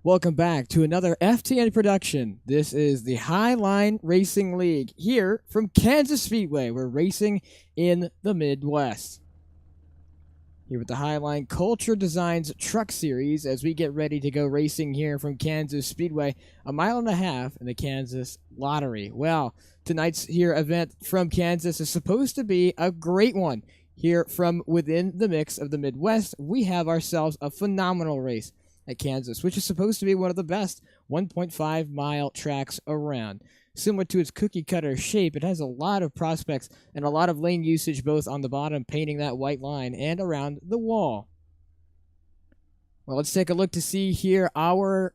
Welcome back to another FTN production. This is the Highline Racing League here from Kansas Speedway. We're racing in the Midwest. Here with the Highline Culture Designs Truck Series as we get ready to go racing here from Kansas Speedway, a mile and a half in the Kansas Lottery. Well, tonight's here event from Kansas is supposed to be a great one. Here from within the mix of the Midwest, we have ourselves a phenomenal race at Kansas, which is supposed to be one of the best 1.5-mile tracks around. Similar to its cookie-cutter shape, it has a lot of prospects and a lot of lane usage both on the bottom, painting that white line, and around the wall. Well, let's take a look to see here our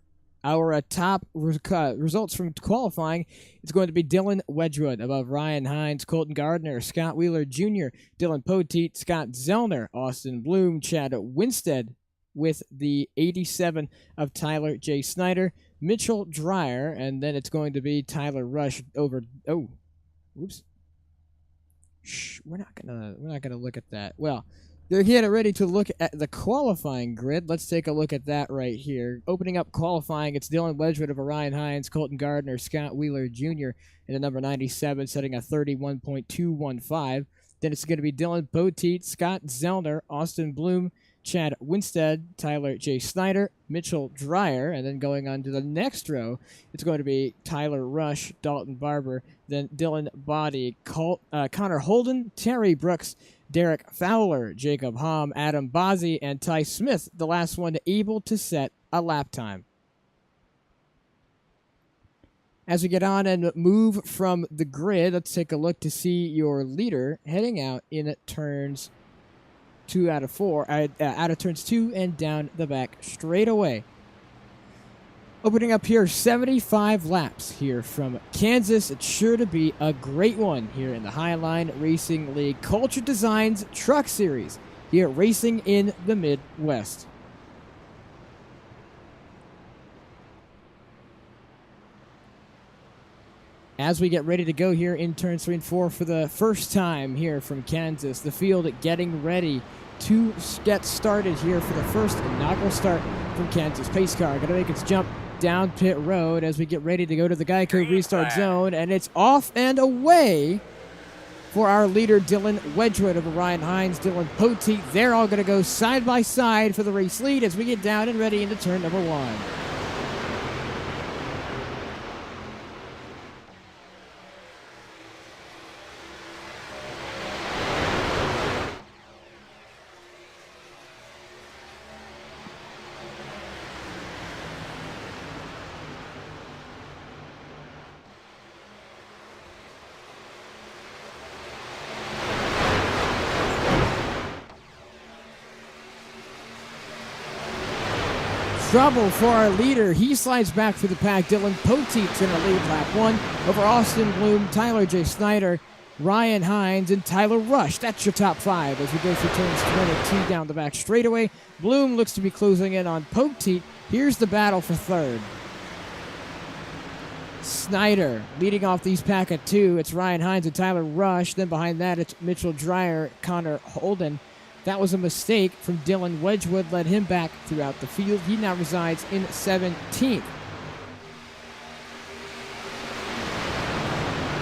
top results from qualifying. It's going to be Dylan Wedgwood above Ryan Hines, Colton Gardner, Scott Wheeler Jr., Dylan Poteet, Scott Zellner, Austin Bloom, Chad Winstead, with the 87 of Tyler J. Snyder, Mitchell Dreyer, and then it's going to be Tyler Rush over. Oh, whoops. Shh, we're not gonna look at that. Well, they're getting ready to look at the qualifying grid. Let's take a look at that right here. Opening up qualifying, it's Dylan Wedgwood of Orion Hines, Colton Gardner, Scott Wheeler Jr. in the number 97, setting a 31.215. Then it's going to be Dylan Poteet, Scott Zellner, Austin Bloom, Chad Winstead, Tyler J. Snyder, Mitchell Dreyer, and then going on to the next row, it's going to be Tyler Rush, Dalton Barber, then Dylan Body, Connor Holden, Terry Brooks, Derek Fowler, Jacob Hom, Adam Bozzi, and Ty Smith, the last one able to set a lap time. As we get on and move from the grid, let's take a look to see your leader heading out in turns 2 out of 4, out of turns 2 and down the back straight away. Opening up here, 75 laps here from Kansas. It's sure to be a great one here in the Highline Racing League Culture Designs Truck Series here racing in the Midwest. As we get ready to go here in turns 3 and 4 for the first time here from Kansas, the field getting ready to get started here for the first inaugural start from Kansas. Pace car going to make its jump down pit road as we get ready to go to the Geico restart zone, and it's off and away for our leader Dylan Wedgwood of Orion Hines, Dylan Poteet. They're all going to go side by side for the race lead as we get down and ready into turn number 1. Trouble for our leader. He slides back through the pack. Dylan Poteet's in the lead, lap 1 over Austin Bloom, Tyler J. Snyder, Ryan Hines, and Tyler Rush. That's your top 5 as we go through turns 22 down the back straightaway. Bloom looks to be closing in on Poteet. Here's the battle for third. Snyder leading off these pack at 2. It's Ryan Hines and Tyler Rush. Then behind that, it's Mitchell Dreyer, Connor Holden. That was a mistake from Dylan Wedgwood, led him back throughout the field. He now resides in 17th.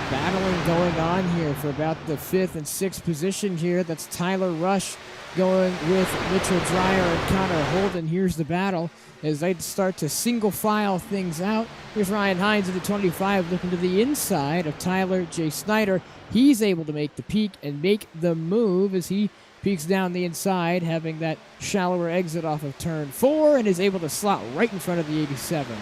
Battling going on here for about the 5th and 6th position here. That's Tyler Rush going with Mitchell Dreyer and Connor Holden. Here's the battle as they start to single file things out. Here's Ryan Hines at the 25 looking to the inside of Tyler J. Snyder. He's able to make the peak and make the move as he peeks down the inside, having that shallower exit off of turn 4, and is able to slot right in front of the 87.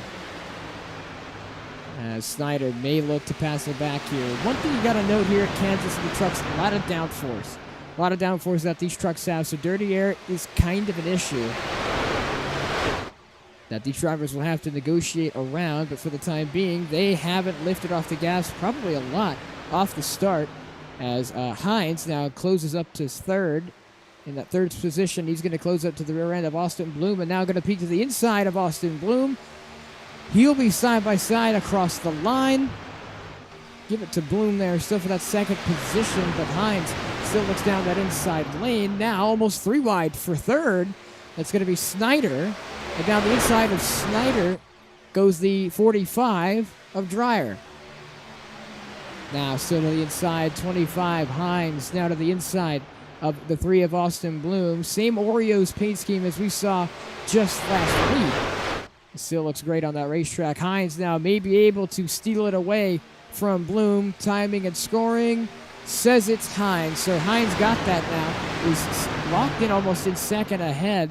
As Snyder may look to pass it back here. One thing you got to note here at Kansas in the trucks, a lot of downforce. A lot of downforce that these trucks have, so dirty air is kind of an issue that these drivers will have to negotiate around, but for the time being, they haven't lifted off the gas probably a lot off the start. As Hines now closes up to third. In that third position, he's going to close up to the rear end of Austin Bloom, and now going to peek to the inside of Austin Bloom. He'll be side by side across the line. Give it to Bloom there still for that second position, but Hines still looks down that inside lane. Now almost 3 wide for third. That's going to be Snyder. And down the inside of Snyder goes the 45 of Dreyer. Now still to the inside, 25, Hines. Now to the inside of the 3 of Austin Bloom. Same Oreos paint scheme as we saw just last week. It still looks great on that racetrack. Hines now may be able to steal it away from Bloom. Timing and scoring says it's Hines. So Hines got that now. He's locked in almost in second ahead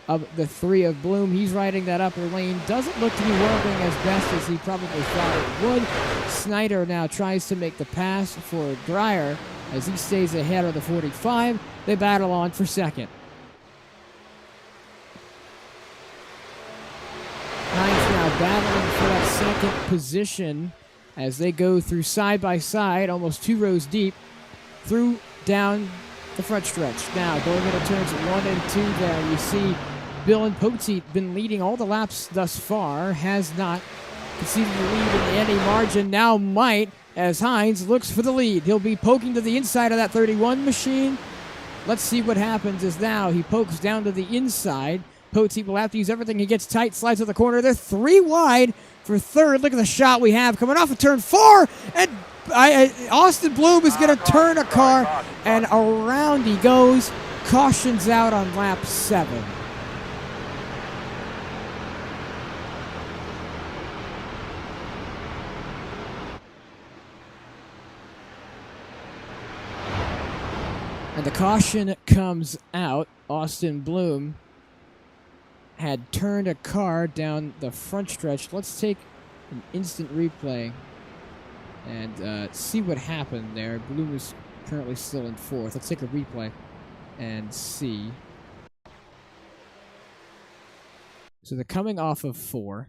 of the 3 of Bloom. He's riding that upper lane. Doesn't look to be working as best as he probably thought it would. Snyder now tries to make the pass for Dreyer as he stays ahead of the 45. They battle on for second. Hines now battling for that second position as they go through side by side, almost 2 rows deep, through down the front stretch. Now going into turns 1 and 2 there, you see Dylan Poteet been leading all the laps thus far, has not conceded the lead in any margin, now might, as Hines looks for the lead. He'll be poking to the inside of that 31 machine. Let's see what happens as now he pokes down to the inside. Poteet will have to use everything. He gets tight, slides to the corner. They're 3 wide for third. Look at the shot we have coming off of turn 4, and Austin Bloom is going to turn a car, and around he goes. Cautions out on lap 7. And the caution comes out. Austin Bloom had turned a car down the front stretch. Let's take an instant replay and see what happened there. Bloom is currently still in 4th. Let's take a replay and see. So they're coming off of 4.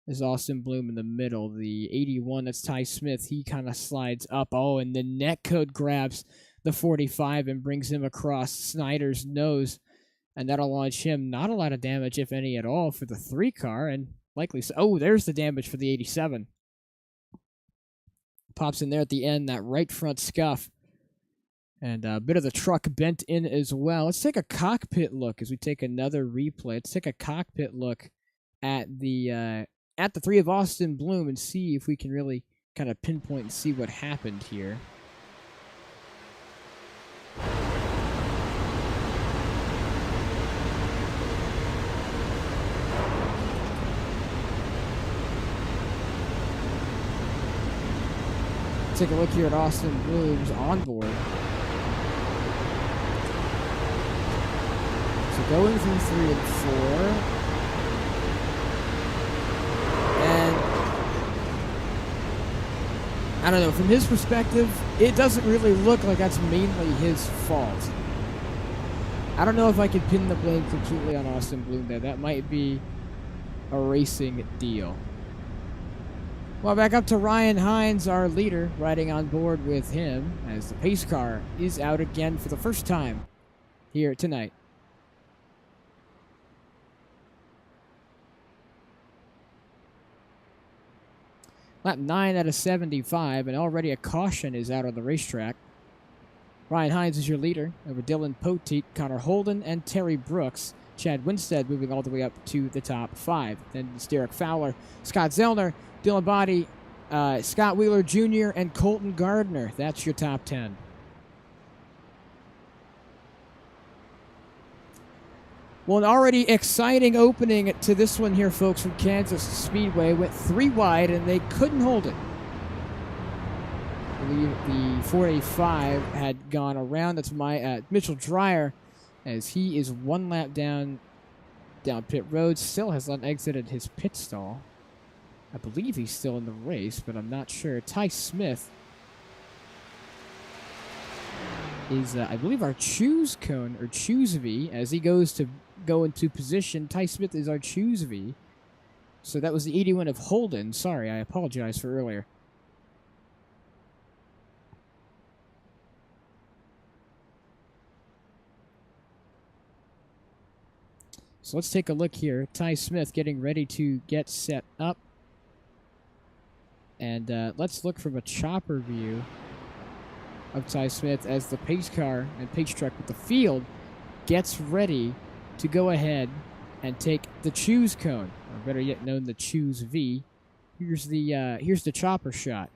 There's Austin Bloom in the middle. The 81, that's Ty Smith. He kind of slides up. Oh, and the netcode grabs the 45 and brings him across Snyder's nose. And that'll launch him not a lot of damage, if any at all, for the 3 car. And likely so. Oh, there's the damage for the 87. Pops in there at the end, that right front scuff. And a bit of the truck bent in as well. Let's take a cockpit look as we take another replay. Let's take a cockpit look at the 3 of Austin Bloom and see if we can really kind of pinpoint and see what happened here. Take a look here at Austin Bloom's onboard. So going through 3 and 4. And I don't know, from his perspective, it doesn't really look like that's mainly his fault. I don't know if I could pin the blame completely on Austin Bloom there. That might be a racing deal. Well, back up to Ryan Hines, our leader, riding on board with him as the pace car is out again for the first time here tonight. Lap 9 out of 75, and already a caution is out on the racetrack. Ryan Hines is your leader over Dylan Poteet, Connor Holden, and Terry Brooks. Chad Winstead moving all the way up to the top 5. Then it's Derek Fowler, Scott Zellner, Dylan Body, Scott Wheeler Jr., and Colton Gardner. That's your top 10. Well, an already exciting opening to this one here, folks, from Kansas Speedway. Went 3 wide, and they couldn't hold it. I believe the 485 had gone around. That's my Mitchell Dreyer, as he is 1 lap down pit road. Still has not exited his pit stall. I believe he's still in the race, but I'm not sure. Ty Smith is, I believe, our choose cone, or choose V, as he goes to go into position. Ty Smith is our choose V. So that was the 81 of Holden. Sorry, I apologize for earlier. So let's take a look here. Ty Smith getting ready to get set up. And let's look from a chopper view of Ty Smith as the pace car and pace truck with the field gets ready to go ahead and take the choose cone, or better yet known, the choose V. Here's the chopper shot.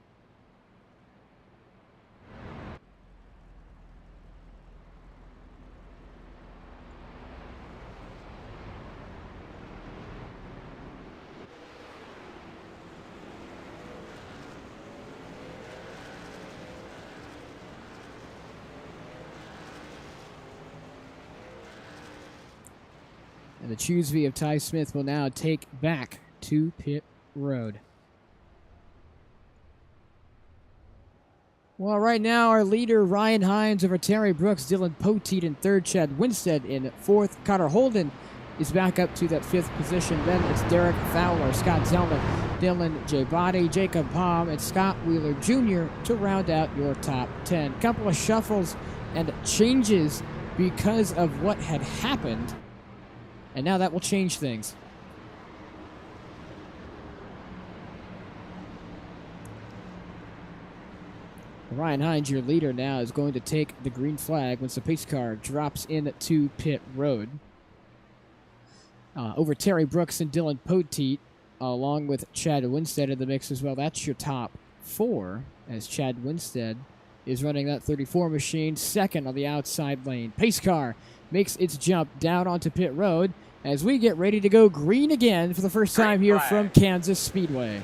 And the choose V of Ty Smith will now take back to pit road. Well, right now, our leader, Ryan Hines, over Terry Brooks, Dylan Poteet in third, Chad Winstead in fourth. Connor Holden is back up to that fifth position. Then it's Derek Fowler, Scott Zelnick, Dylan J. Body, Jacob Palm, and Scott Wheeler Jr. to round out your top 10. Couple of shuffles and changes because of what had happened. And now that will change things. Ryan Hines, your leader now, is going to take the green flag once the pace car drops into pit road. Over Terry Brooks and Dylan Poteet, along with Chad Winstead in the mix as well. That's your top four, as Chad Winstead is running that 34 machine, second on the outside lane. Pace car makes its jump down onto pit road as we get ready to go green again for the first time here from Kansas Speedway.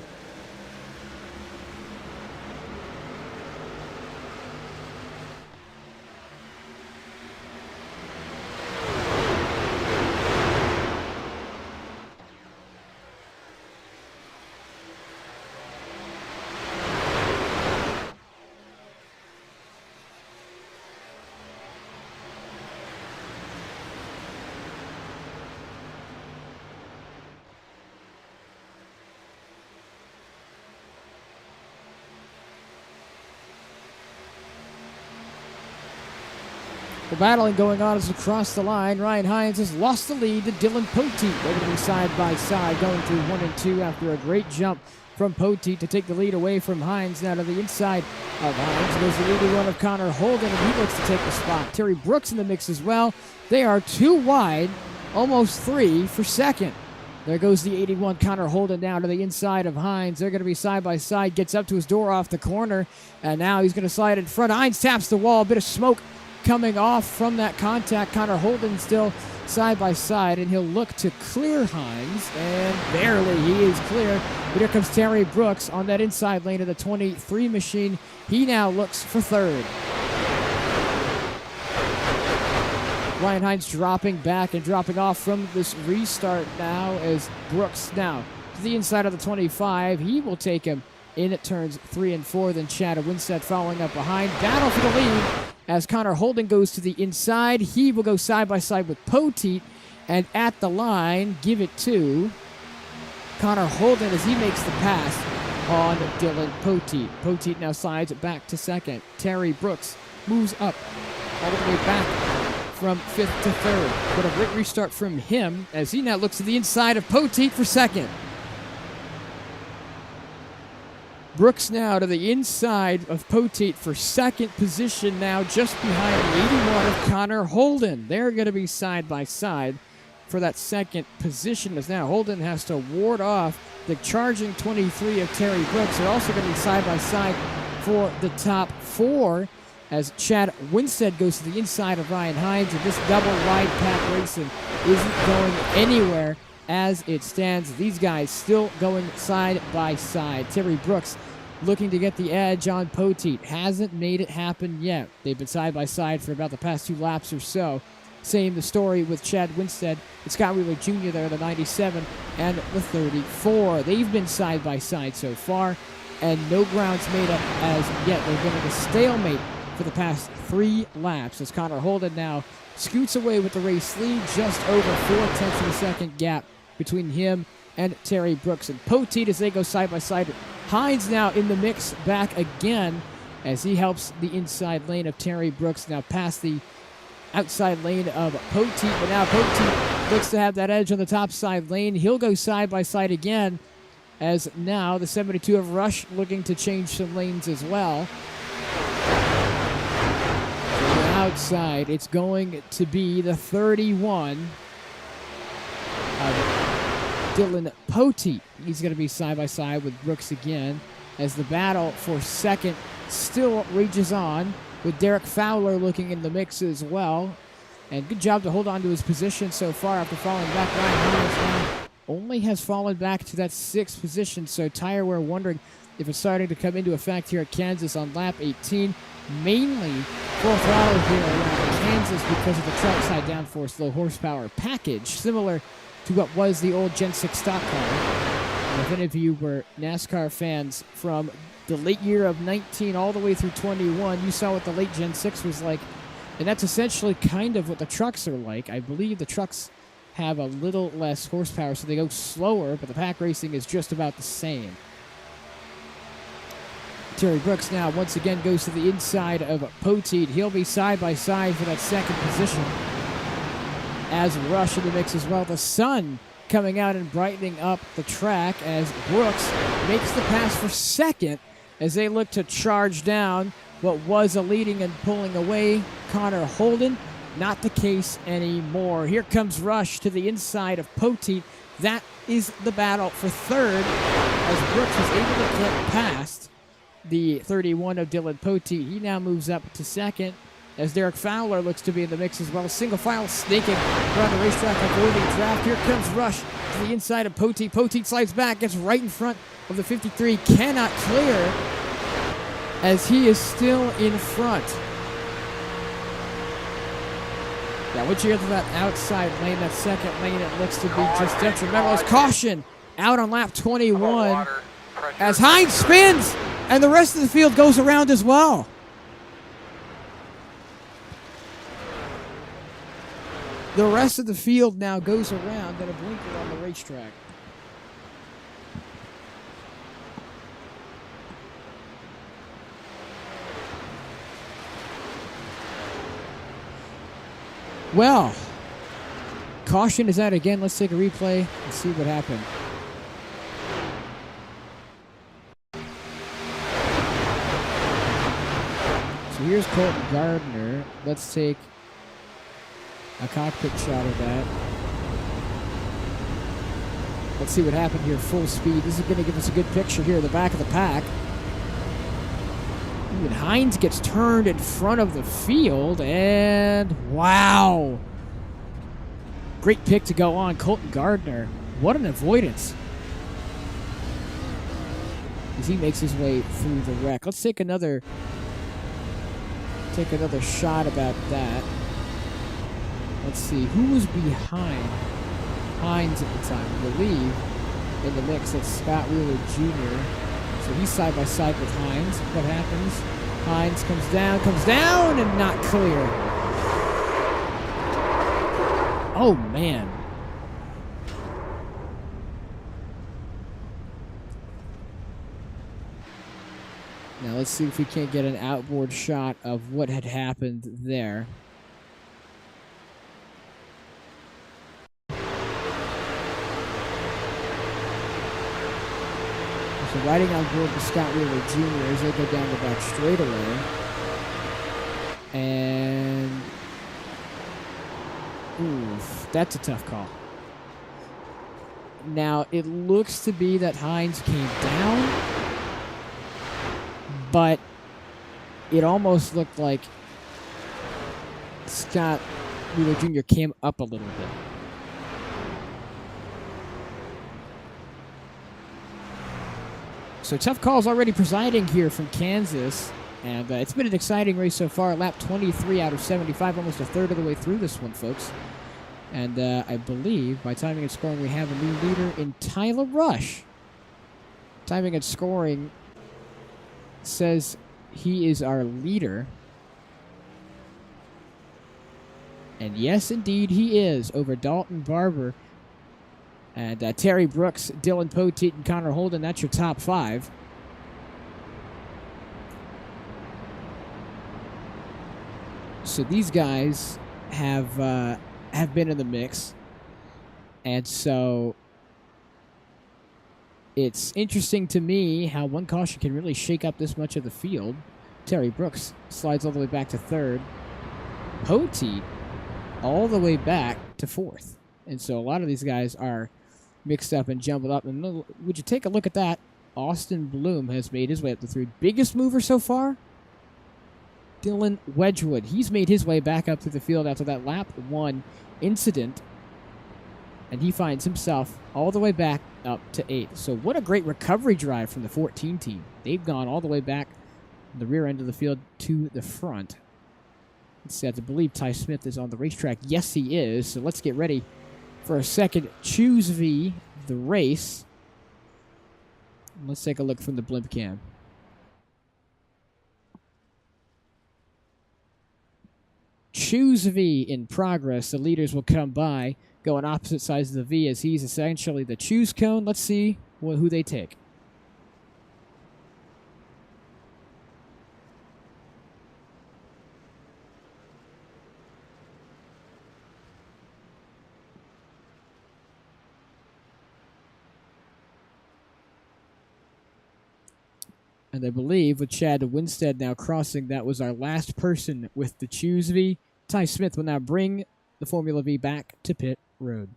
The battling going on is across the line. Ryan Hines has lost the lead to Dylan Poteet. They're going to be side by side going through 1 and 2 after a great jump from Poteet to take the lead away from Hines. Now to the inside of Hines goes the leading run of Connor Holden, and he looks to take the spot. Terry Brooks in the mix as well. They are 2 wide, almost 3 for second. There goes the 81 Connor Holden down to the inside of Hines. They're going to be side by side. Gets up to his door off the corner, and now he's going to slide in front. Hines taps the wall. A bit of smoke coming off from that contact. Connor Holden still side by side, and he'll look to clear Hines, and barely he is clear. But here comes Terry Brooks on that inside lane of the 23 machine. He now looks for third. Ryan Hines dropping back and dropping off from this restart now as Brooks now to the inside of the 25. He will take him in at turns 3 and 4. Then Chad Winstead following up behind. Battle for the lead as Connor Holden goes to the inside. He will go side by side with Poteet, and at the line, give it to Connor Holden as he makes the pass on Dylan Poteet. Poteet now slides it back to second. Terry Brooks moves up all the way back from 5th to 3rd. But a great restart from him as he now looks to the inside of Poteet for second. Brooks now to the inside of Poteet for second position now, just behind the 81 of Connor Holden. They're going to be side by side for that second position as now Holden has to ward off the charging 23 of Terry Brooks. They're also going to be side by side for the top 4 as Chad Winstead goes to the inside of Ryan Hines, and this double wide pack racing isn't going anywhere as it stands. These guys still going side by side. Terry Brooks looking to get the edge on Poteet. Hasn't made it happen yet. They've been side by side for about the past 2 laps or so. Same the story with Chad Winstead and Scott Wheeler Jr. there, the 97 and the 34. They've been side by side so far, and no ground's made up as yet. They've been in a stalemate for the past 3 laps as Connor Holden now scoots away with the race lead, just over 4/10 of a second gap between him and Terry Brooks and Poteet as they go side by side. Hines now in the mix back again as he helps the inside lane of Terry Brooks now past the outside lane of Poteet, but now Poteet looks to have that edge on the top side lane. He'll go side by side again as now the 72 of Rush looking to change some lanes as well. outside, it's going to be the 31 of Dylan Poteet. He's going to be side by side with Brooks again as the battle for second still rages on, with Derek Fowler looking in the mix as well. And good job to hold on to his position so far after falling back. Ryan Hines now only has fallen back to that 6th position, so tire wear wondering if it's starting to come into effect here at Kansas on lap 18. Mainly full throttle here around Kansas because of the truck side downforce low horsepower package, similar to what was the old Gen 6 stock car. And if any of you were NASCAR fans from the late year of 19 all the way through 21, you saw what the late Gen 6 was like. And that's essentially kind of what the trucks are like. I believe the trucks have a little less horsepower, so they go slower, but the pack racing is just about the same. Terry Brooks now once again goes to the inside of Poteet. He'll be side by side for that 2nd position. As Rush in the mix as well. The sun coming out and brightening up the track as Brooks makes the pass for 2nd as they look to charge down what was a leading and pulling away Connor Holden. Not the case anymore. Here comes Rush to the inside of Poteet. That is the battle for 3rd as Brooks was able to get past the 31 of Dylan Poteet. He now moves up to 2nd as Derek Fowler looks to be in the mix as well. Single file snaking around the racetrack, avoiding draft. Here comes Rush to the inside of Poteet. Poteet slides back, gets right in front of the 53. Cannot clear as he is still in front. Now, once you get to that outside lane, that 2nd lane, it looks to be just detrimental. As caution out on lap 21 as Hines spins and the rest of the field goes around as well. The rest of the field now goes around at a blinker on the racetrack. Well, caution is out again. Let's take a replay and see what happened. So here's Colton Gardner. Let's take a cockpit shot of that. Let's see what happened here full speed. This is going to give us a good picture here of the back of the pack. Even Hines gets turned in front of the field, and wow. Great pick to go on, Colton Gardner. What an avoidance as he makes his way through the wreck. Let's take another shot about that. Let's see, who was behind Hines at the time? I believe in the mix, that's Scott Wheeler Jr. So he's side by side with Hines. What happens? Hines comes down, and not clear. Oh, man. Now let's see if we can't get an outboard shot of what had happened there. So riding on board with Scott Wheeler Jr. as they go down the back straightaway. And oof, that's a tough call. Now, it looks to be that Hines came down, but it almost looked like Scott Wheeler Jr. came up a little bit. So tough calls already presiding here from Kansas, and it's been an exciting race so far. Lap 23 out of 75, almost a third of the way through this one, folks. And I believe, by timing and scoring, we have a new leader in Tyler Rush. Timing and scoring says he is our leader. And yes, indeed, he is, over Dalton Barber. And Terry Brooks, Dylan Poteet, and Connor Holden, that's your top 5. So these guys have been in the mix. And so it's interesting to me how one caution can really shake up this much of the field. Terry Brooks slides all the way back to 3rd. Poteet all the way back to 4th. And so a lot of these guys are mixed up and jumbled up. And would you take a look at that? Austin Bloom has made his way up the 3rd. Biggest mover so far? Dylan Wedgwood. He's made his way back up through the field after that lap 1 incident. And he finds himself all the way back up to 8th. So what a great recovery drive from the 14 team. They've gone all the way back from the rear end of the field to the front. Let's see, I believe Ty Smith is on the racetrack. Yes, he is. So let's get ready for a second Choose V, the race. Let's take a look from the blimp cam. Choose V in progress. The leaders will come by, go on opposite sides of the V as he's essentially the choose cone. Let's see who they take. And I believe with Chad Winstead now crossing, that was our last person with the Choose V. Ty Smith will now bring the Formula V back to pit road.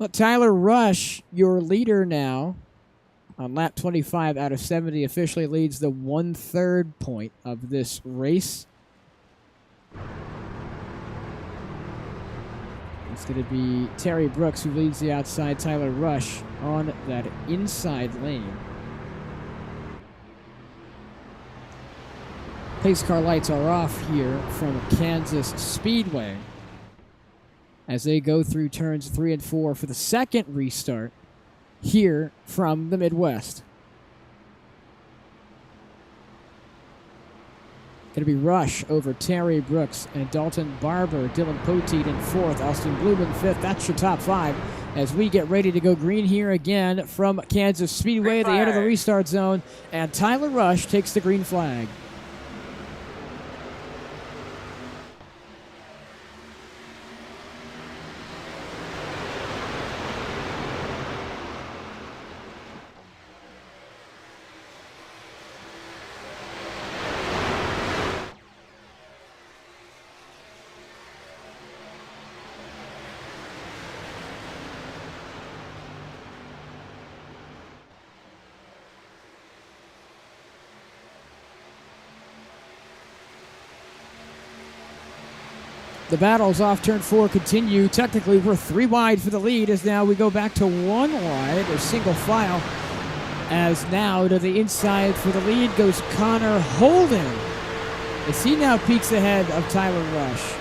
Well, Tyler Rush, your leader now, on lap 25 out of 70, officially leads the 1/3 point of this race. It's going to be Terry Brooks who leads the outside, Tyler Rush on that inside lane. Pace car lights are off here from Kansas Speedway as they go through turns 3 and 4 for the second restart here from the Midwest. Going to be Rush over Terry Brooks and Dalton Barber. Dylan Poteet in 4th. Austin Bloom in 5th. That's your top 5 as we get ready to go green here again from Kansas Speedway, the end of the restart zone. And Tyler Rush takes the green flag. The battles off turn 4 continue. Technically, we're 3 wide for the lead as now we go back to 1 wide, or single file. As now to the inside for the lead goes Connor Holden, as he now peeks ahead of Tyler Rush.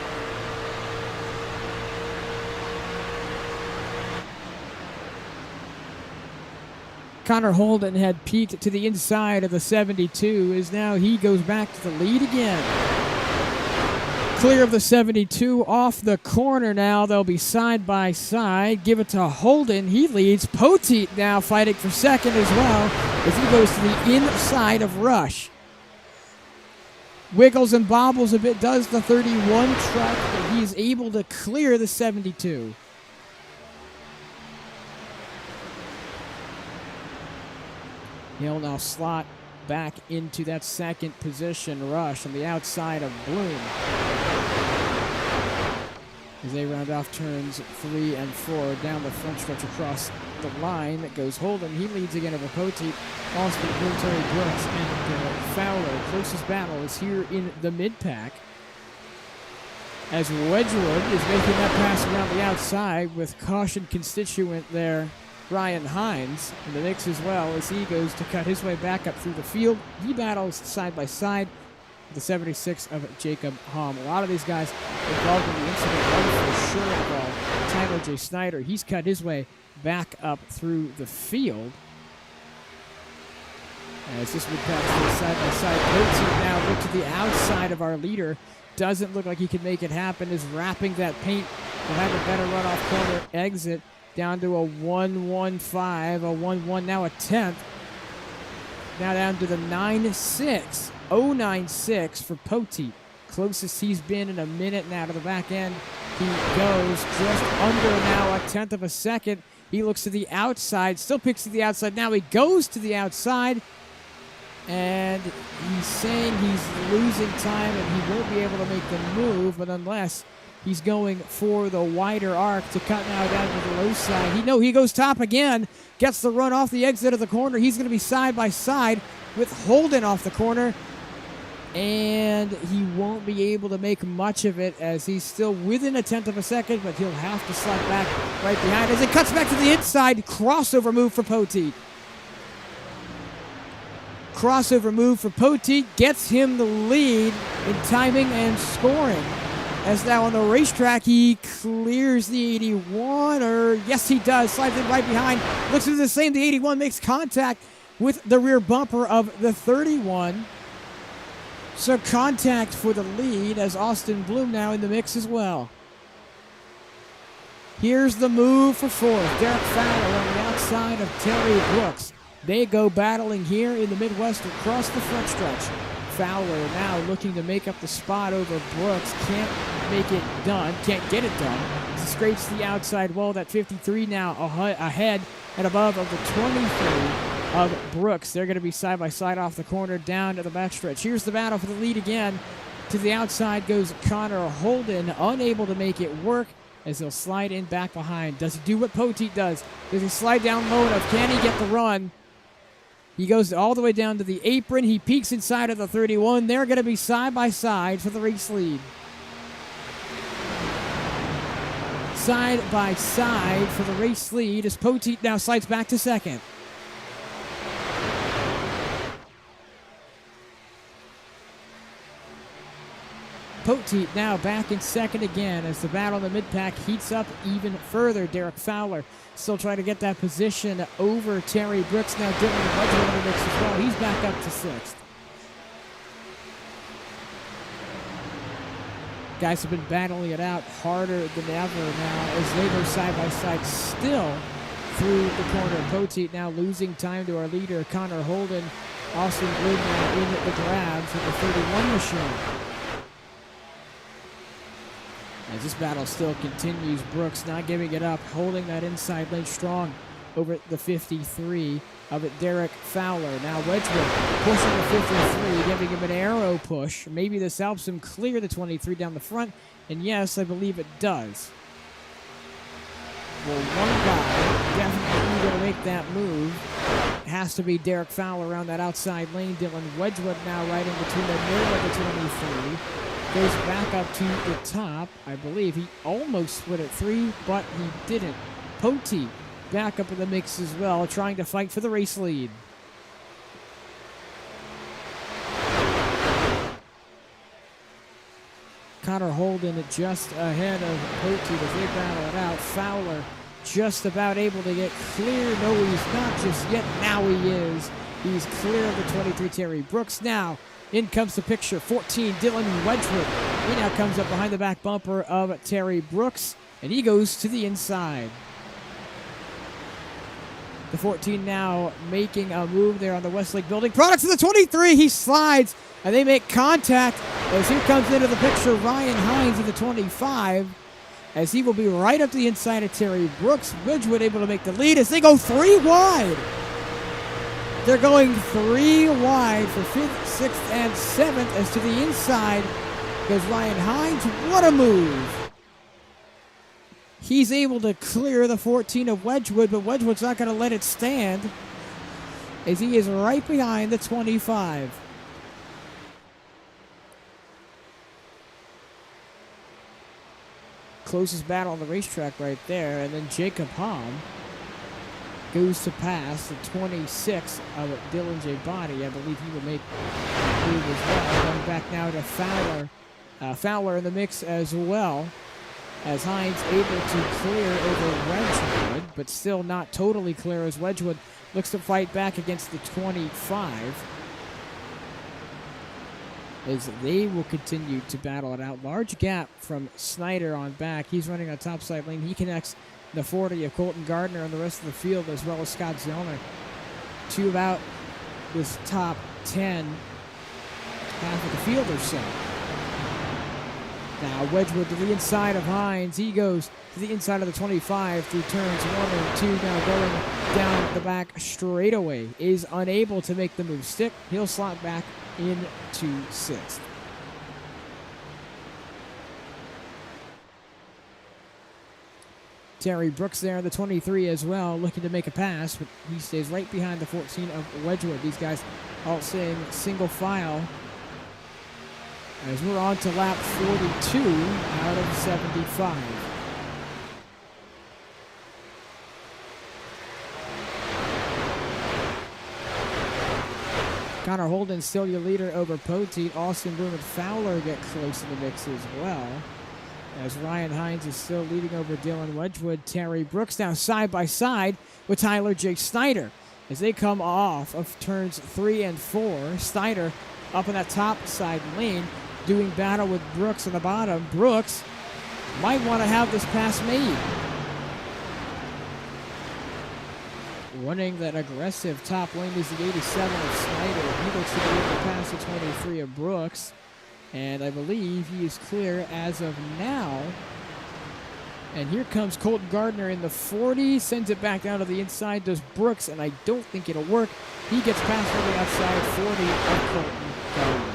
Connor Holden had peeked to the inside of the 72, as now he goes back to the lead again. Clear of the 72, off the corner now. They'll be side by side. Give it to Holden. He leads. Poteet now fighting for second as well as he goes to the inside of Rush. Wiggles and bobbles a bit, does the 31 truck, but he's able to clear the 72. He'll now slot back into that second position. Rush on the outside of Bloom as they round off turns 3 and 4 down the front stretch across the line. That goes Holden. He leads again over Poteet. Austin Bloom, Terry Brooks, and Fowler. Closest battle is here in the mid-pack as Wedgwood is making that pass around the outside with caution constituent there. Ryan Hines in the mix as well as he goes to cut his way back up through the field. He battles side by side with the 76 of Jacob Hom. A lot of these guys involved in the incident, one for sure involved. Tyler J. Snyder, he's cut his way back up through the field. As this would pass side by side. Poteet now look to the outside of our leader. Doesn't look like he can make it happen. Is wrapping that paint. Will have a better runoff corner exit. Down to a 1-1-5, a 1-1, now a 10th. Now down to the 9-6, 0-9-6 for Poteet. Closest he's been in a minute now to the back end. He goes just under now a 10th of a second. He looks to the outside, still picks to the outside. Now he goes to the outside. And he's saying he's losing time and he won't be able to make the move, but unless he's going for the wider arc to cut now down to the low side. He goes top again, gets the run off the exit of the corner. He's going to be side by side with Holden off the corner, and he won't be able to make much of it as he's still within a tenth of a second, but he'll have to slide back right behind as it cuts back to the inside. Crossover move for Poteet. Crossover move for Poteet gets him the lead in timing and scoring. As now on the racetrack, he clears the 81, or yes, he does. Slides in right behind. Looks to do the same. The 81 makes contact with the rear bumper of the 31. So contact for the lead as Austin Bloom now in the mix as well. Here's the move for fourth. Derek Fowler on the outside of Terry Brooks. They go battling here in the Midwest across the front stretch. Fowler now looking to make up the spot over Brooks. Can't make it done. Can't get it done. Scrapes the outside wall. That 53 now ahead and above of the 23 of Brooks. They're going to be side by side off the corner down to the backstretch. Here's the battle for the lead again. To the outside goes Connor Holden, unable to make it work as he'll slide in back behind. Does he do what Poteet does? Does he slide down low enough? Can he get the run? He goes all the way down to the apron. He peeks inside of the 31. They're going to be side by side for the race lead. Side by side for the race lead as Poteet now slides back to second. Poteet now back in second again as the battle in the mid-pack heats up even further. Derek Fowler still trying to get that position over Terry Brooks. Now Dylan Wedgwood in the mix as well. He's back up to sixth. Guys have been battling it out harder than ever now as they go side by side still through the corner. Poteet now losing time to our leader, Connor Holden. Austin Bloom now in the grab for the 31 machine. As this battle still continues, Brooks not giving it up, holding that inside lane strong over the 53 of it. Derek Fowler. Now Wedgwood pushing the 53, giving him an arrow push. Maybe this helps him clear the 23 down the front, and yes, I believe it does. Well, one guy definitely going to make that move. It has to be Derek Fowler around that outside lane. Dylan Wedgwood now right in between the middle of the 23. Goes back up to the top. I believe he almost split at 3, but he didn't. Poteet back up in the mix as well, trying to fight for the race lead. Connor Holden just ahead of Poteet as they battle it out. Fowler just about able to get clear. No, he's not just yet. Now he is. He's clear of the 23 Terry Brooks. Now in comes the picture. 14 Dylan Wedgwood. He now comes up behind the back bumper of Terry Brooks, and he goes to the inside. The 14 now making a move there on the Westlake building. Products of the 23. He slides, and they make contact as here comes into the picture Ryan Hines of the 25, as he will be right up to the inside of Terry Brooks. Wedgwood able to make the lead as they go 3 wide. They're going 3 wide for 5th, 6th, and 7th as to the inside goes Ryan Hines. What a move. He's able to clear the 14 of Wedgwood, but Wedgwood's not going to let it stand as he is right behind the 25. Closest battle on the racetrack right there, and then Jacob Hom goes to pass the 26 of Dylan J. Body. I believe he will make the move as well. Going back now to Fowler. Fowler in the mix as well, as Hines able to clear over Wedgwood, but still not totally clear as Wedgwood looks to fight back against the 25. As they will continue to battle it out. Large gap from Snyder on back. He's running on top side lane. He connects the 40 of Colton Gardner and the rest of the field, as well as Scott Zellner, to about this top 10, half of the field or so. Now Wedgwood to the inside of Hines. He goes to the inside of the 25 through turns 1 and 2. Now going down the back straightaway. Is unable to make the move stick. He'll slot back into 6th. Terry Brooks there, the 23 as well, looking to make a pass, but he stays right behind the 14 of Wedgwood. These guys all staying single file as we're on to lap 42 out of 75. Connor Holden still your leader over Poteet. Austin Bloom and Fowler get close in the mix as well, as Ryan Hines is still leading over Dylan Wedgwood. Terry Brooks now side by side with Tyler J. Snyder as they come off of turns 3 and 4. Snyder up in that top side lane doing battle with Brooks on the bottom. Brooks might want to have this pass made. Running that aggressive top lane is the 87 of Snyder. He looks to be able to pass the 23 of Brooks. And I believe he is clear as of now. And here comes Colton Gardner in the 40. Sends it back down to the inside. Does Brooks, and I don't think it'll work. He gets past on the outside 40 of Colton Gardner.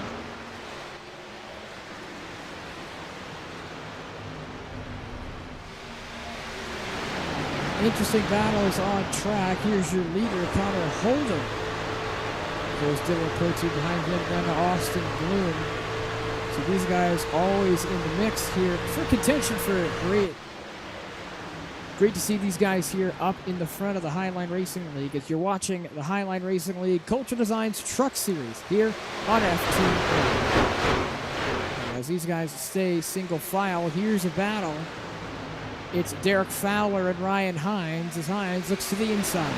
Interesting battles on track. Here's your leader, Connor Holden. Goes Dylan Poteet behind him, then Austin Bloom. So these guys always in the mix here for contention for great to see these guys here up in the front of the Highline Racing League as you're watching the Highline Racing League Culture Designs Truck Series here on FT. As these guys stay single file, here's a battle. It's Derek Fowler and Ryan Hines as Hines looks to the inside.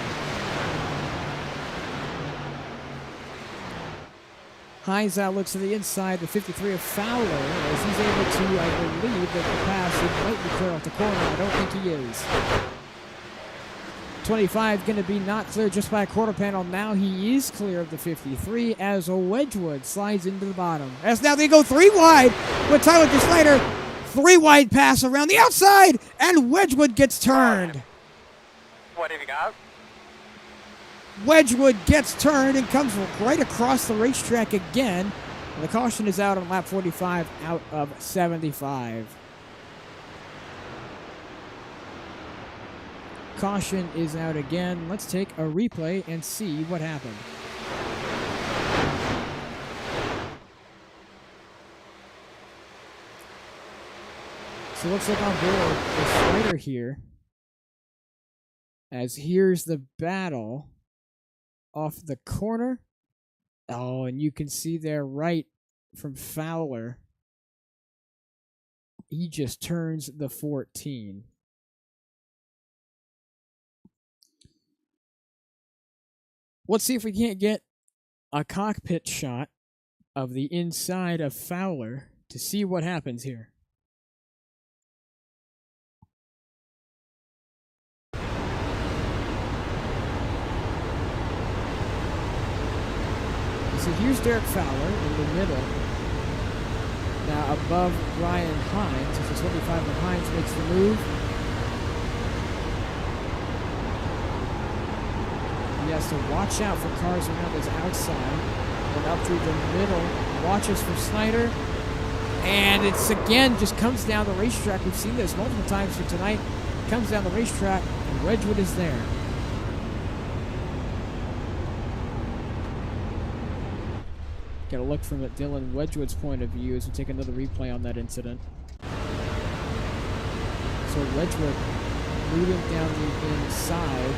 Hines now looks to the inside, the 53 of Fowler, as he's able to, I believe, that the pass he might be clear off the corner. I don't think he is. 25 going to be not clear just by a quarter panel. Now he is clear of the 53 as a Wedgwood slides into the bottom. As now they go 3 wide with Tyler Snyder. 3 wide pass around the outside, and Wedgwood gets turned. What have you got? Wedgwood gets turned and comes right across the racetrack again. And the caution is out on lap 45 out of 75. Caution is out again. Let's take a replay and see what happened. So it looks like on board the Snyder here. As here's the battle off the corner. Oh, and you can see there right from Fowler. He just turns the 14. Let's see if we can't get a cockpit shot of the inside of Fowler to see what happens here. So here's Derek Fowler in the middle. Now above Ryan Hines. It's the 25 of Hines makes the move. He has to watch out for cars around his outside. And up through the middle. Watches for Snyder. And it's again just comes down the racetrack. We've seen this multiple times for tonight. Comes down the racetrack and Wedgwood is there. Got to look from Dylan Wedgwood's point of view as we take another replay on that incident. So Wedgwood moving down the inside.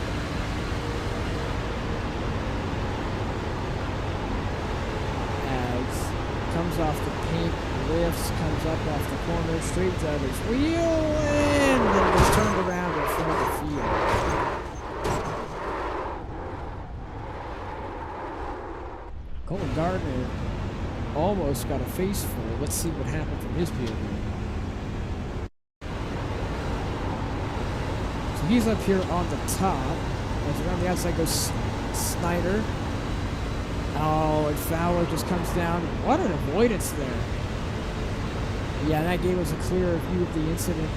As comes off the paint, lifts, comes up off the corner, straightens out his wheel, and then gets turned around in front of the field. Colton Gardner almost got a face full. Let's see what happened from his POV. So he's up here on the top. As around the outside goes Snyder. Oh, and Fowler just comes down. What an avoidance there. Yeah, that gave us a clearer view of the incident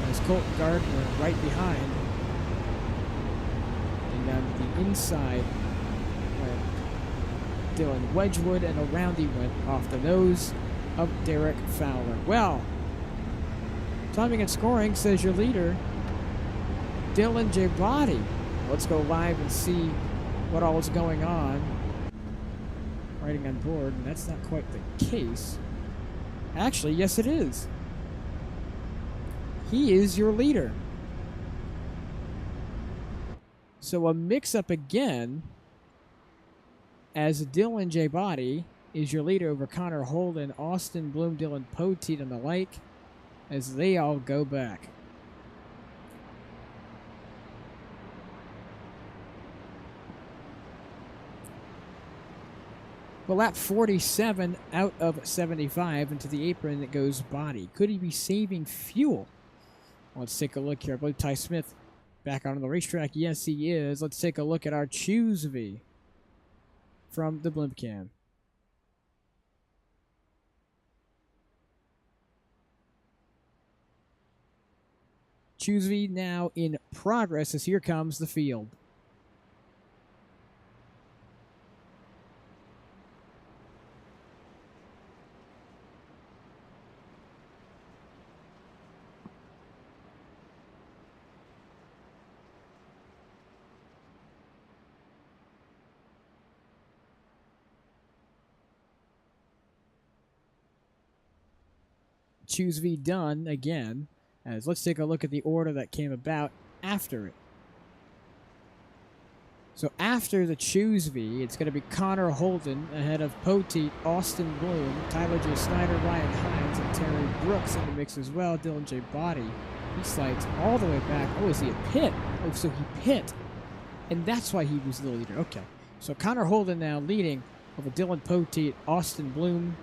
as Colton Gardner right behind. And down to the inside went Dylan Wedgwood, and around he went off the nose of Derek Fowler. Well, timing and scoring says your leader, Dylan J. Body. Let's go live and see what all is going on. Writing on board, and that's not quite the case. Actually, yes it is. He is your leader. So a mix-up again, as Dylan J. Body is your leader over Connor Holden, Austin Bloom, Dylan Poteet, and the like, as they all go back. Well, lap 47 out of 75 into the apron that goes Body. Could he be saving fuel? Let's take a look here. I believe Ty Smith back on the racetrack. Yes, he is. Let's take a look at our Choosey from the blimp cam. Choosey now in progress as here comes the field. Choose V done again, as let's take a look at the order that came about after it. So after the Choose V, it's going to be Connor Holden ahead of Poteet, Austin Bloom, Tyler J. Snyder, Ryan Hines, and Terry Brooks in the mix as well. Dylan J. Body, he slides all the way back. Oh, is he a pit? Oh, so he pit. And that's why he was the leader. Okay. So Connor Holden now leading over Dylan Poteet, Austin Bloom,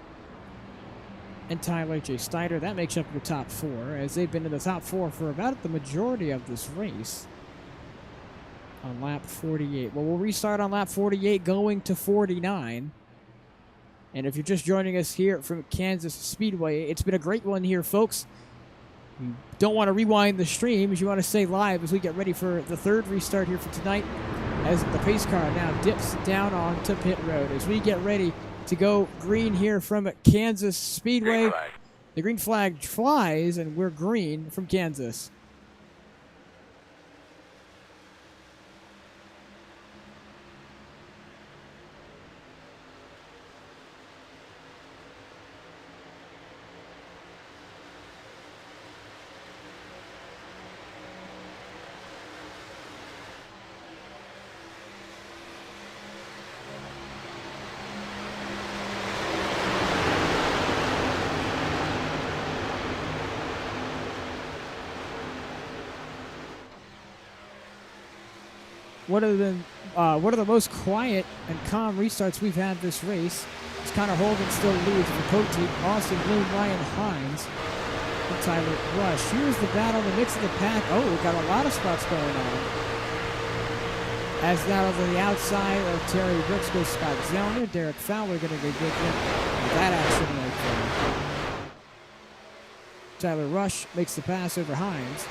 and Tyler J. Snyder. That makes up your top four, as they've been in the top four for about the majority of this race on lap 48. Well, we'll restart on lap 48 going to 49. And if you're just joining us here from Kansas Speedway, it's been a great one here, folks. You don't want to rewind the stream as you want to stay live as we get ready for the third restart here for tonight, as the pace car now dips down onto pit road as we get ready to go green here from Kansas Speedway. The green flag flies, and we're green from Kansas. One of the most quiet and calm restarts we've had this race. As Connor Holden still leads for Poteet, Austin Bloom, Ryan Hines, and Tyler Rush. Here's the battle in the mix of the pack. Oh, we've got a lot of spots going on. As now to the outside of Terry Brooks goes Scott Zellner. Derek Fowler going to go get that action right there. Tyler Rush makes the pass over Hines.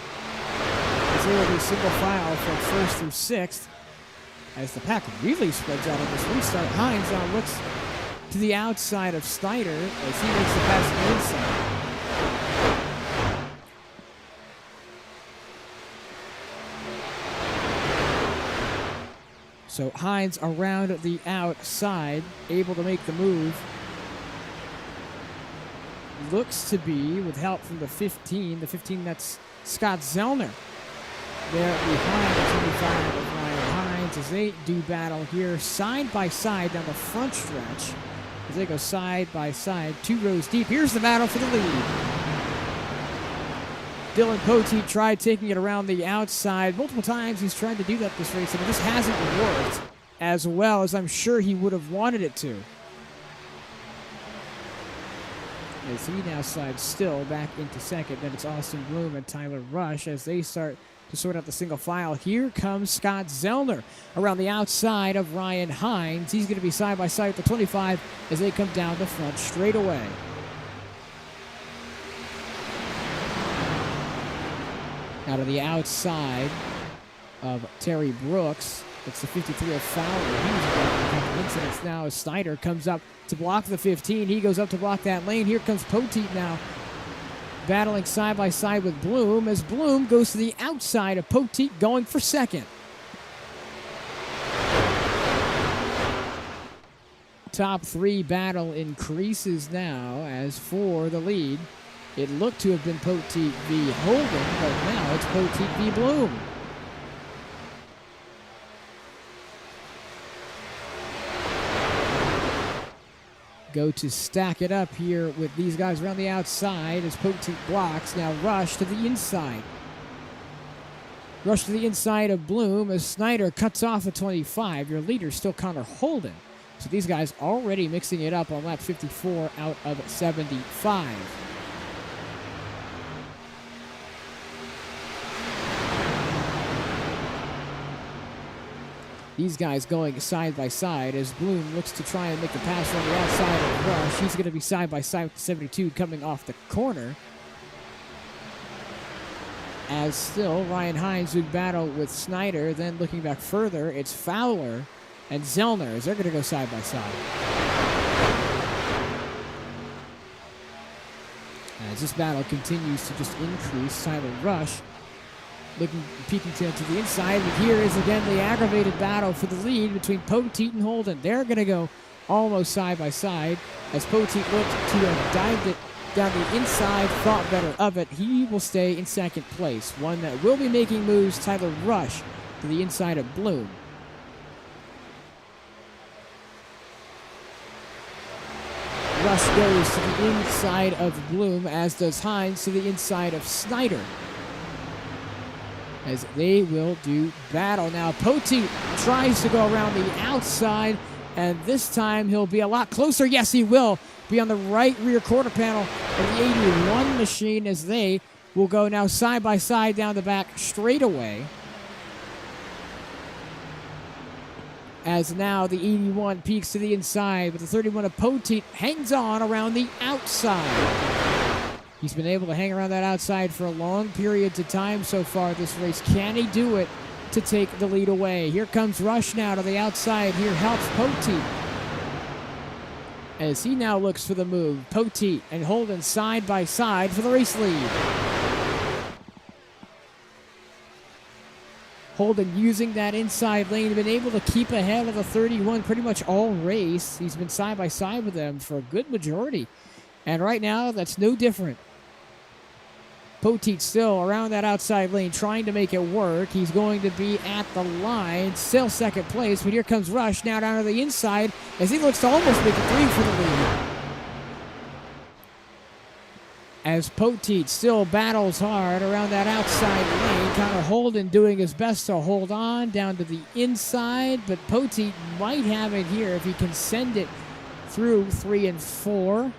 There will be single file from first through sixth as the pack really spreads out on this restart. Hines now looks to the outside of Snyder as he makes the pass to the inside. So Hines around the outside, able to make the move. Looks to be, with help from the 15 that's Scott Zellner. There behind the 25 of Ryan Hines as they do battle here side by side down the front stretch as they go side by side 2 rows deep. Here's the battle for the lead. Dylan Poteet tried taking it around the outside multiple times. He's tried to do that this race, and it just hasn't worked as well as I'm sure he would have wanted it to. As he now slides still back into second. Then it's Austin Bloom and Tyler Rush as they start to sort out the single file. Here comes Scott Zellner around the outside of Ryan Hines. He's going to be side by side with the 25 as they come down the front straight away. Out of the outside of Terry Brooks. It's the 53 of Fowler. He's involved in a couple incidents now as Snyder comes up to block the 15. He goes up to block that lane. Here comes Poteet now, battling side by side with Bloom as Bloom goes to the outside of Poteet, going for second. Top three battle increases now as for the lead. It looked to have been Poteet v. Holden, but now it's Poteet v. Bloom. Go to stack it up here with these guys around the outside as Poteet blocks. Now Rush to the inside. Rush to the inside of Bloom as Snyder cuts off at 25. Your leader still Connor Holden. So these guys already mixing it up on lap 54 out of 75. These guys going side by side as Bloom looks to try and make the pass on the outside of Rush. He's going to be side by side with 72 coming off the corner. As still, Ryan Hines would battle with Snyder. Then looking back further, it's Fowler and Zellner as they're going to go side by side. As this battle continues to just increase, Tyler Rush peeking to the inside, but here is again the aggravated battle for the lead between Poteet and Holden. They're going to go almost side by side as Poteet looked to have dived it down the inside, thought better of it. He will stay in second place. One that will be making moves, Tyler Rush to the inside of Bloom. Rush goes to the inside of Bloom, as does Hines to the inside of Snyder, as they will do battle. Now Poteet tries to go around the outside, and this time he'll be a lot closer. Yes, he will be on the right rear quarter panel of the 81 machine as they will go now side by side down the back straightaway. As now the 81 peeks to the inside, but the 31 of Poteet hangs on around the outside. He's been able to hang around that outside for a long period of time so far this race. Can he do it to take the lead away? Here comes Rush now to the outside. Here helps Poteet as he now looks for the move. Poteet and Holden side by side for the race lead. Holden using that inside lane, been able to keep ahead of the 31 pretty much all race. He's been side by side with them for a good majority. And right now, that's no different. Poteet still around that outside lane, trying to make it work. He's going to be at the line, still second place, but here comes Rush now down to the inside as he looks to almost make a 3 for the lead. As Poteet still battles hard around that outside lane. Connor Holden doing his best to hold on down to the inside, but Poteet might have it here if he can send it through 3 and 4.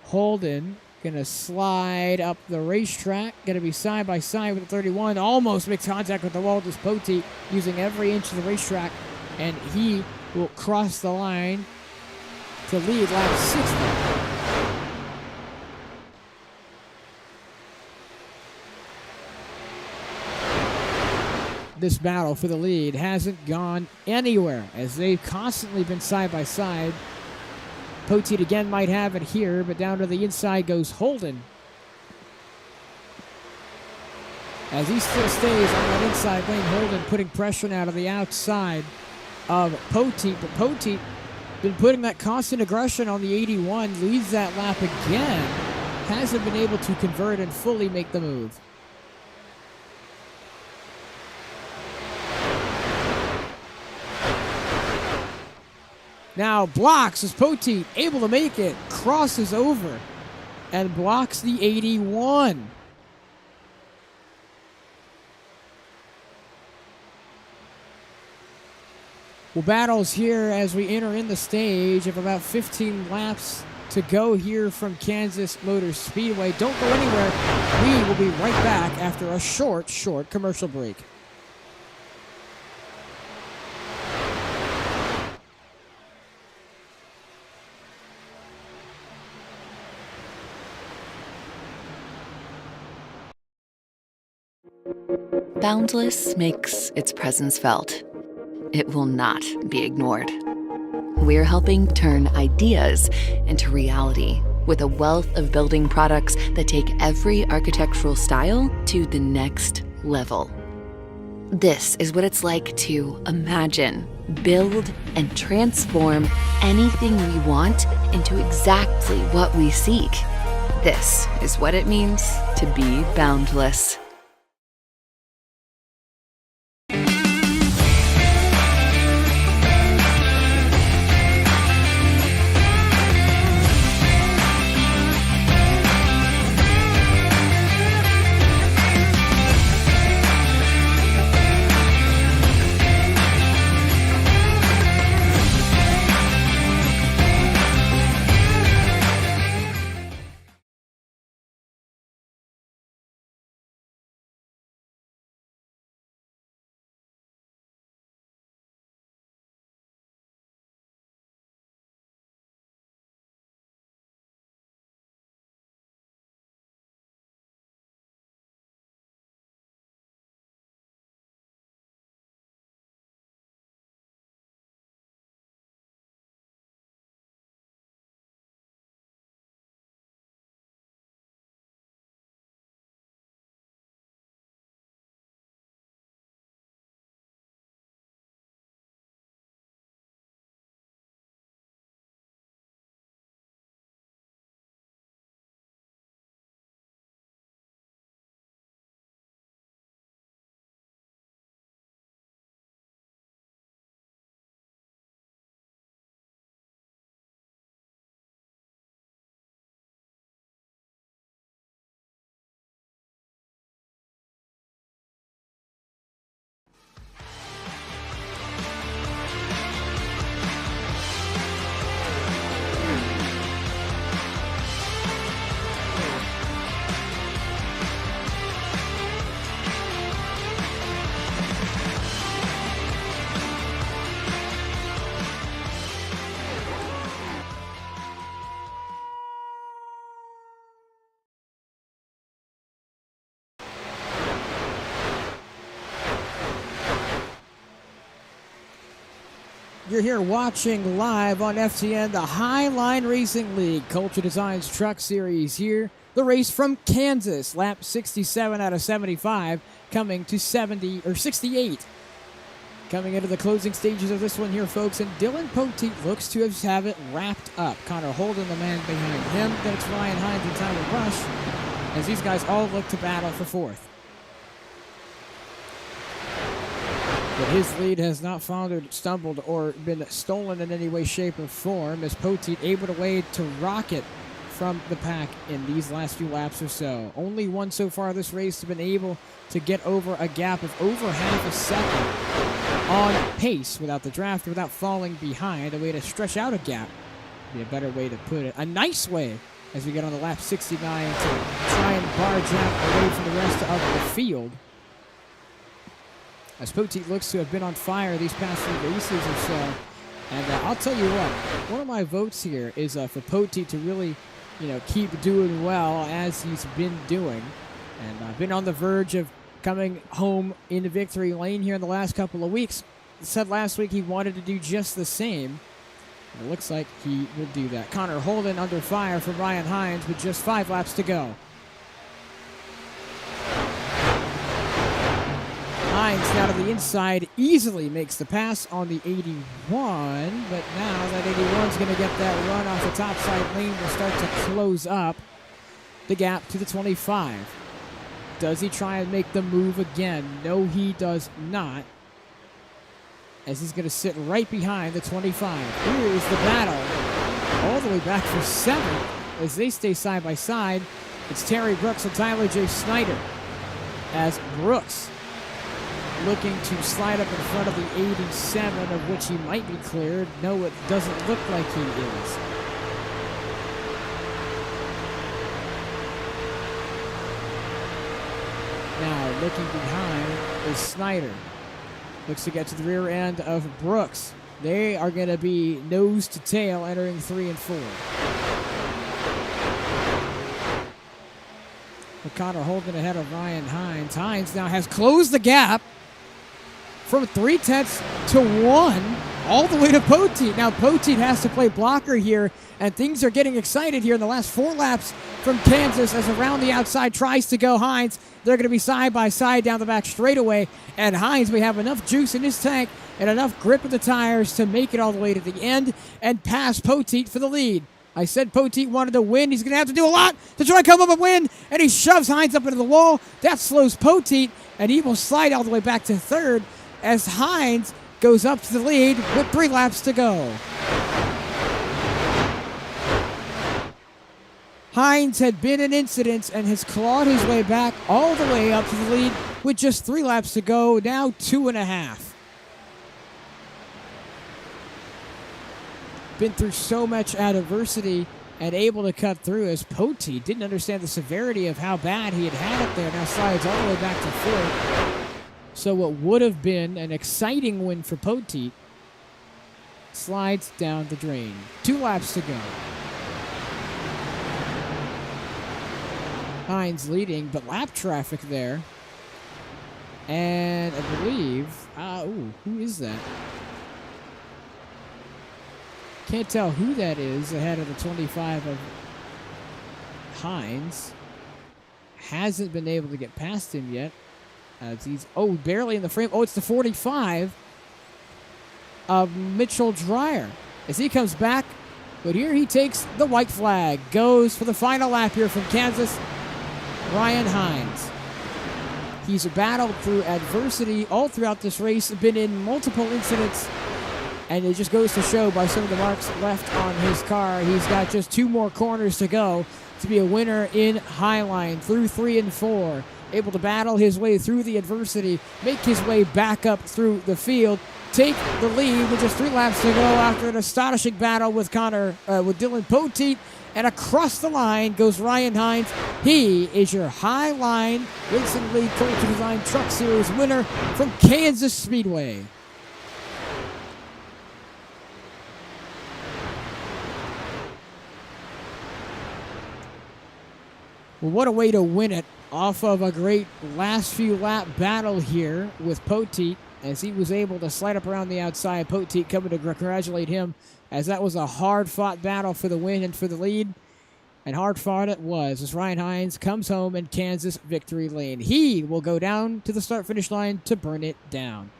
Holden going to slide up the racetrack. Going to be side by side with the 31. Almost makes contact with the wall. Just Poteet using every inch of the racetrack. And he will cross the line to lead lap 60. This battle for the lead hasn't gone anywhere as they've constantly been side by side. Poteet again might have it here, but down to the inside goes Holden. As he still stays on that inside lane, Holden putting pressure now to the outside of Poteet. But Poteet been putting that constant aggression on the 81, leads that lap again. Hasn't been able to convert and fully make the move. Now blocks as Poteet able to make it, crosses over, and blocks the 81. Well, battles here as we enter in the stage of about 15 laps to go here from Kansas Motor Speedway. Don't go anywhere. We will be right back after a short commercial break. Boundless makes its presence felt. It will not be ignored. We're helping turn ideas into reality with a wealth of building products that take every architectural style to the next level. This is what it's like to imagine, build, and transform anything we want into exactly what we seek. This is what it means to be boundless. You're here watching live on FTN, the Highline Racing League Culture Designs Truck Series here. The race from Kansas, lap 67 out of 75, coming to 68. Coming into the closing stages of this one here, folks, and Dylan Poteet looks to have it wrapped up. Connor Holden, the man behind him. Then it's Ryan Hines and Tyler Rush, as these guys all look to battle for fourth. But his lead has not foundered, stumbled, or been stolen in any way, shape, or form, as Poteet able to rocket from the pack in these last few laps or so. Only one so far this race has been able to get over a gap of over half a second on pace without the draft, without falling behind. A way to stretch out a gap would be a better way to put it. A nice way as we get on the lap 69 to try and bar Jack away from the rest of the field, as Poteet looks to have been on fire these past few races or so. And I'll tell you what, one of my votes here is for Poteet to really, keep doing well as he's been doing. And been on the verge of coming home into victory lane here in the last couple of weeks. He said last week he wanted to do just the same. And it looks like he will do that. Connor Holden under fire from Ryan Hines with just 5 laps to go. Hines now to the inside, easily makes the pass on the 81, but now that 81's going to get that run off the top side lane, will start to close up the gap to the 25. Does he try and make the move again? No, he does not, as he's going to sit right behind the 25. Here is the battle, all the way back for 7th, as they stay side by side. It's Terry Brooks and Tyler J. Snyder, as Brooks looking to slide up in front of the 87, of which he might be cleared. No, it doesn't look like he is. Now, looking behind is Snyder. Looks to get to the rear end of Brooks. They are going to be nose to tail entering 3 and 4. With Connor Holden ahead of Ryan Hines. Hines now has closed the gap from 0.3 to 1 all the way to Poteet. Now Poteet has to play blocker here, and things are getting excited here in the last 4 laps from Kansas as around the outside tries to go Hines. They're going to be side by side down the back straightaway, and Hines may have enough juice in his tank and enough grip of the tires to make it all the way to the end and pass Poteet for the lead. I said Poteet wanted to win. He's going to have to do a lot to try to come up and win, and he shoves Hines up into the wall. That slows Poteet, and he will slide all the way back to third as Hines goes up to the lead with 3 laps to go. Hines had been in incidents and has clawed his way back all the way up to the lead with just 3 laps to go, now 2.5. Been through so much adversity and able to cut through as Poteet didn't understand the severity of how bad he had it there. Now slides all the way back to 4th. So what would have been an exciting win for Poteet slides down the drain. 2 laps to go. Hines leading, but lap traffic there. And I believe, who is that? Can't tell who that is ahead of the 25 of Hines. Hasn't been able to get past him yet. As he's, barely in the frame. It's the 45 of Mitchell Dreyer. As he comes back, but here he takes the white flag. Goes for the final lap here from Kansas, Ryan Hines. He's battled through adversity all throughout this race, been in multiple incidents, and it just goes to show by some of the marks left on his car. He's got just 2 more corners to go to be a winner in Highline through 3 and 4. Able to battle his way through the adversity, make his way back up through the field, take the lead with just 3 laps to go after an astonishing battle with Dylan Poteet. And across the line goes Ryan Hines. He is your Highline Racing League Culture Design Truck Series winner from Kansas Speedway. Well, what a way to win it off of a great last few lap battle here with Poteet as he was able to slide up around the outside. Poteet coming to congratulate him as that was a hard-fought battle for the win and for the lead. And hard-fought it was as Ryan Hines comes home in Kansas victory lane. He will go down to the start-finish line to burn it down.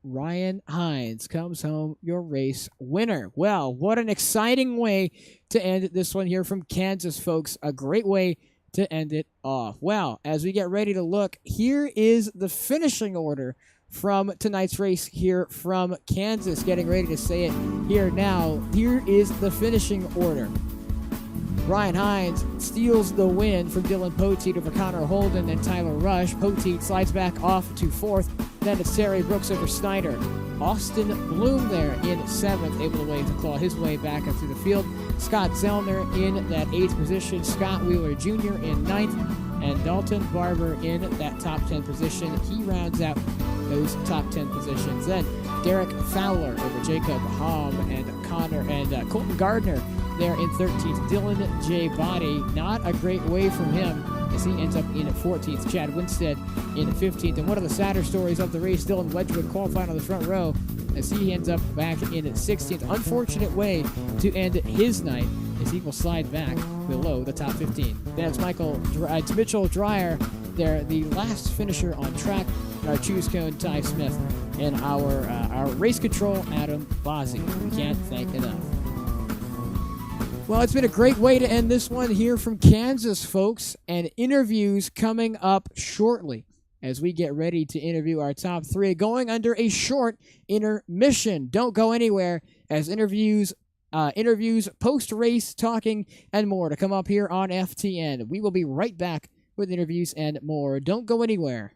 Ryan Hines comes home your race winner. Well, what an exciting way to end this one here from Kansas, folks. A great way to end it off. Well, as we get ready to look, here is the finishing order from tonight's race here from Kansas. Getting ready to say it here now. Here is the finishing order. Ryan Hines steals the win from Dylan Poteet over Connor Holden and Tyler Rush. Poteet slides back off to 4th. Then it's Terry Brooks over Snyder. Austin Bloom there in 7th, able to claw his way back up through the field. Scott Zellner in that 8th position. Scott Wheeler Jr. in 9th. And Dalton Barber in that top 10 position. He rounds out those top 10 positions. Then Derek Fowler over Jacob Hom and Colton Gardner there in 13th. Dylan J. Body, not a great way from him as he ends up in 14th. Chad Winstead in 15th. And one of the sadder stories of the race, Dylan Wedgwood qualifying on the front row as he ends up back in 16th. Unfortunate way to end his night as he will slide back below the top 15. Then it's Mitchell Dreyer there, the last finisher on track. And our choose cone, Ty Smith. And our race control, Adam Bozzi. We can't thank enough. Well, it's been a great way to end this one here from Kansas, folks, and interviews coming up shortly. as we get ready to interview our top 3, going under a short intermission. Don't go anywhere, as interviews, post-race talking, and more to come up here on FTN. We will be right back with interviews and more. Don't go anywhere.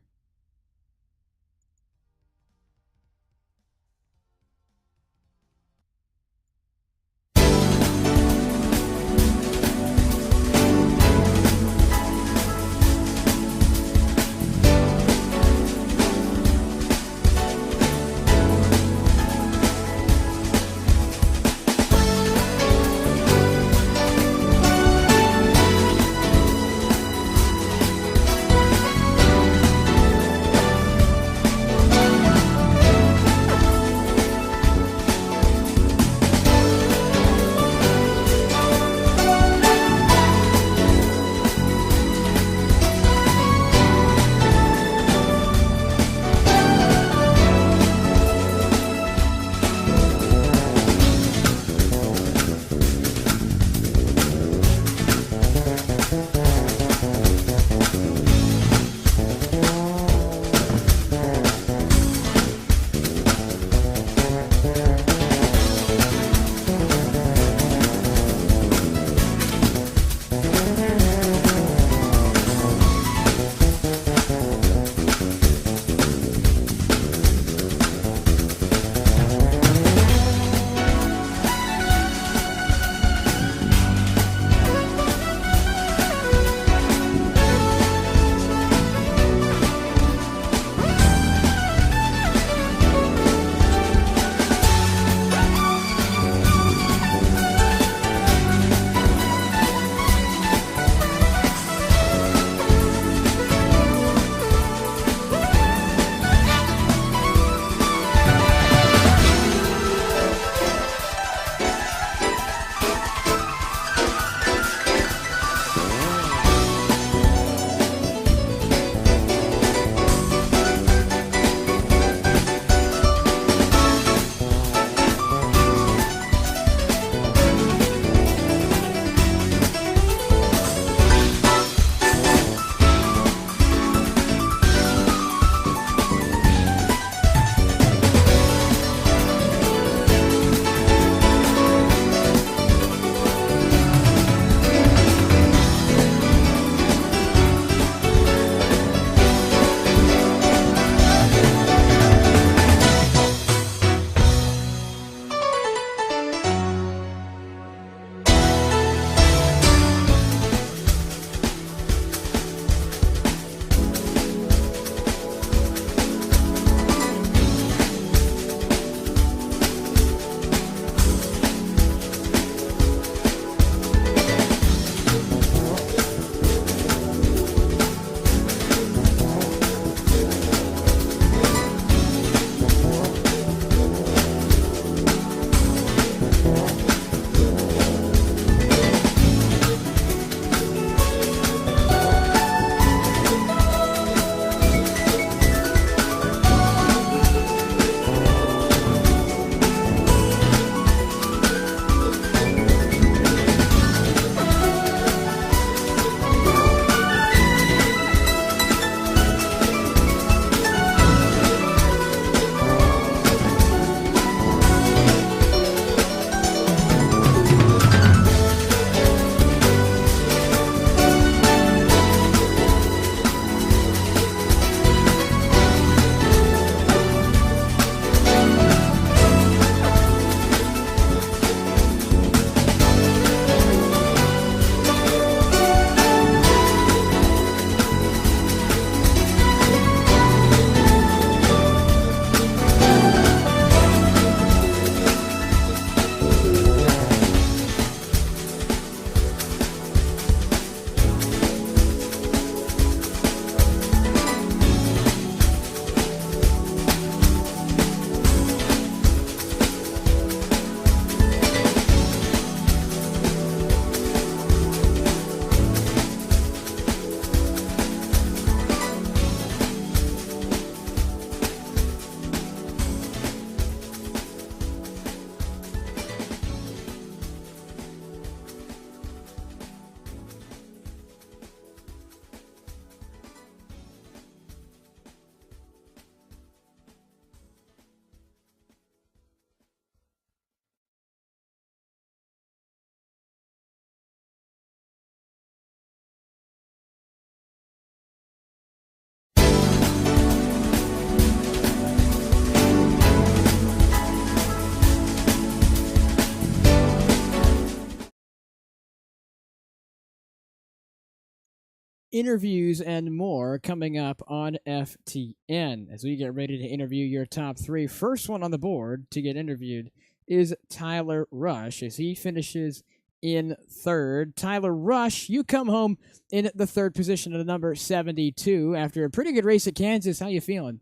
interviews, and more coming up on FTN as we get ready to interview your top three. First one on the board to get interviewed is Tyler Rush as he finishes in third. Tyler Rush, you come home in the third position at the number 72 after a pretty good race at Kansas. How you feeling?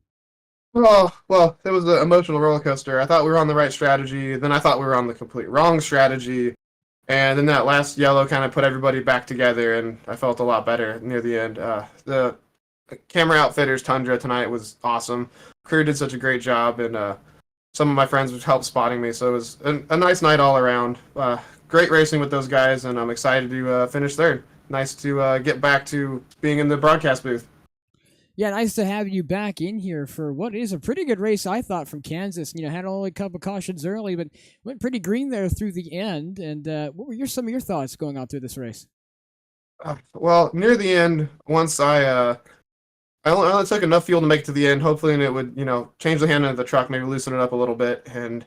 Well, it was an emotional roller coaster. I thought we were on the right strategy, then I thought we were on the complete wrong strategy, and then that last yellow kind of put everybody back together, and I felt a lot better near the end. The camera outfitters Tundra tonight was awesome. Crew did such a great job, and some of my friends helped spotting me, so it was a nice night all around. Great racing with those guys, and I'm excited to finish third. Nice to get back to being in the broadcast booth. Yeah, nice to have you back in here for what is a pretty good race, I thought, from Kansas. Had only a couple cautions early, but went pretty green there through the end. And what were some of your thoughts going on through this race? Well, near the end, once I only took enough fuel to make it to the end, hopefully, and it would, change the handling of the truck, maybe loosen it up a little bit. And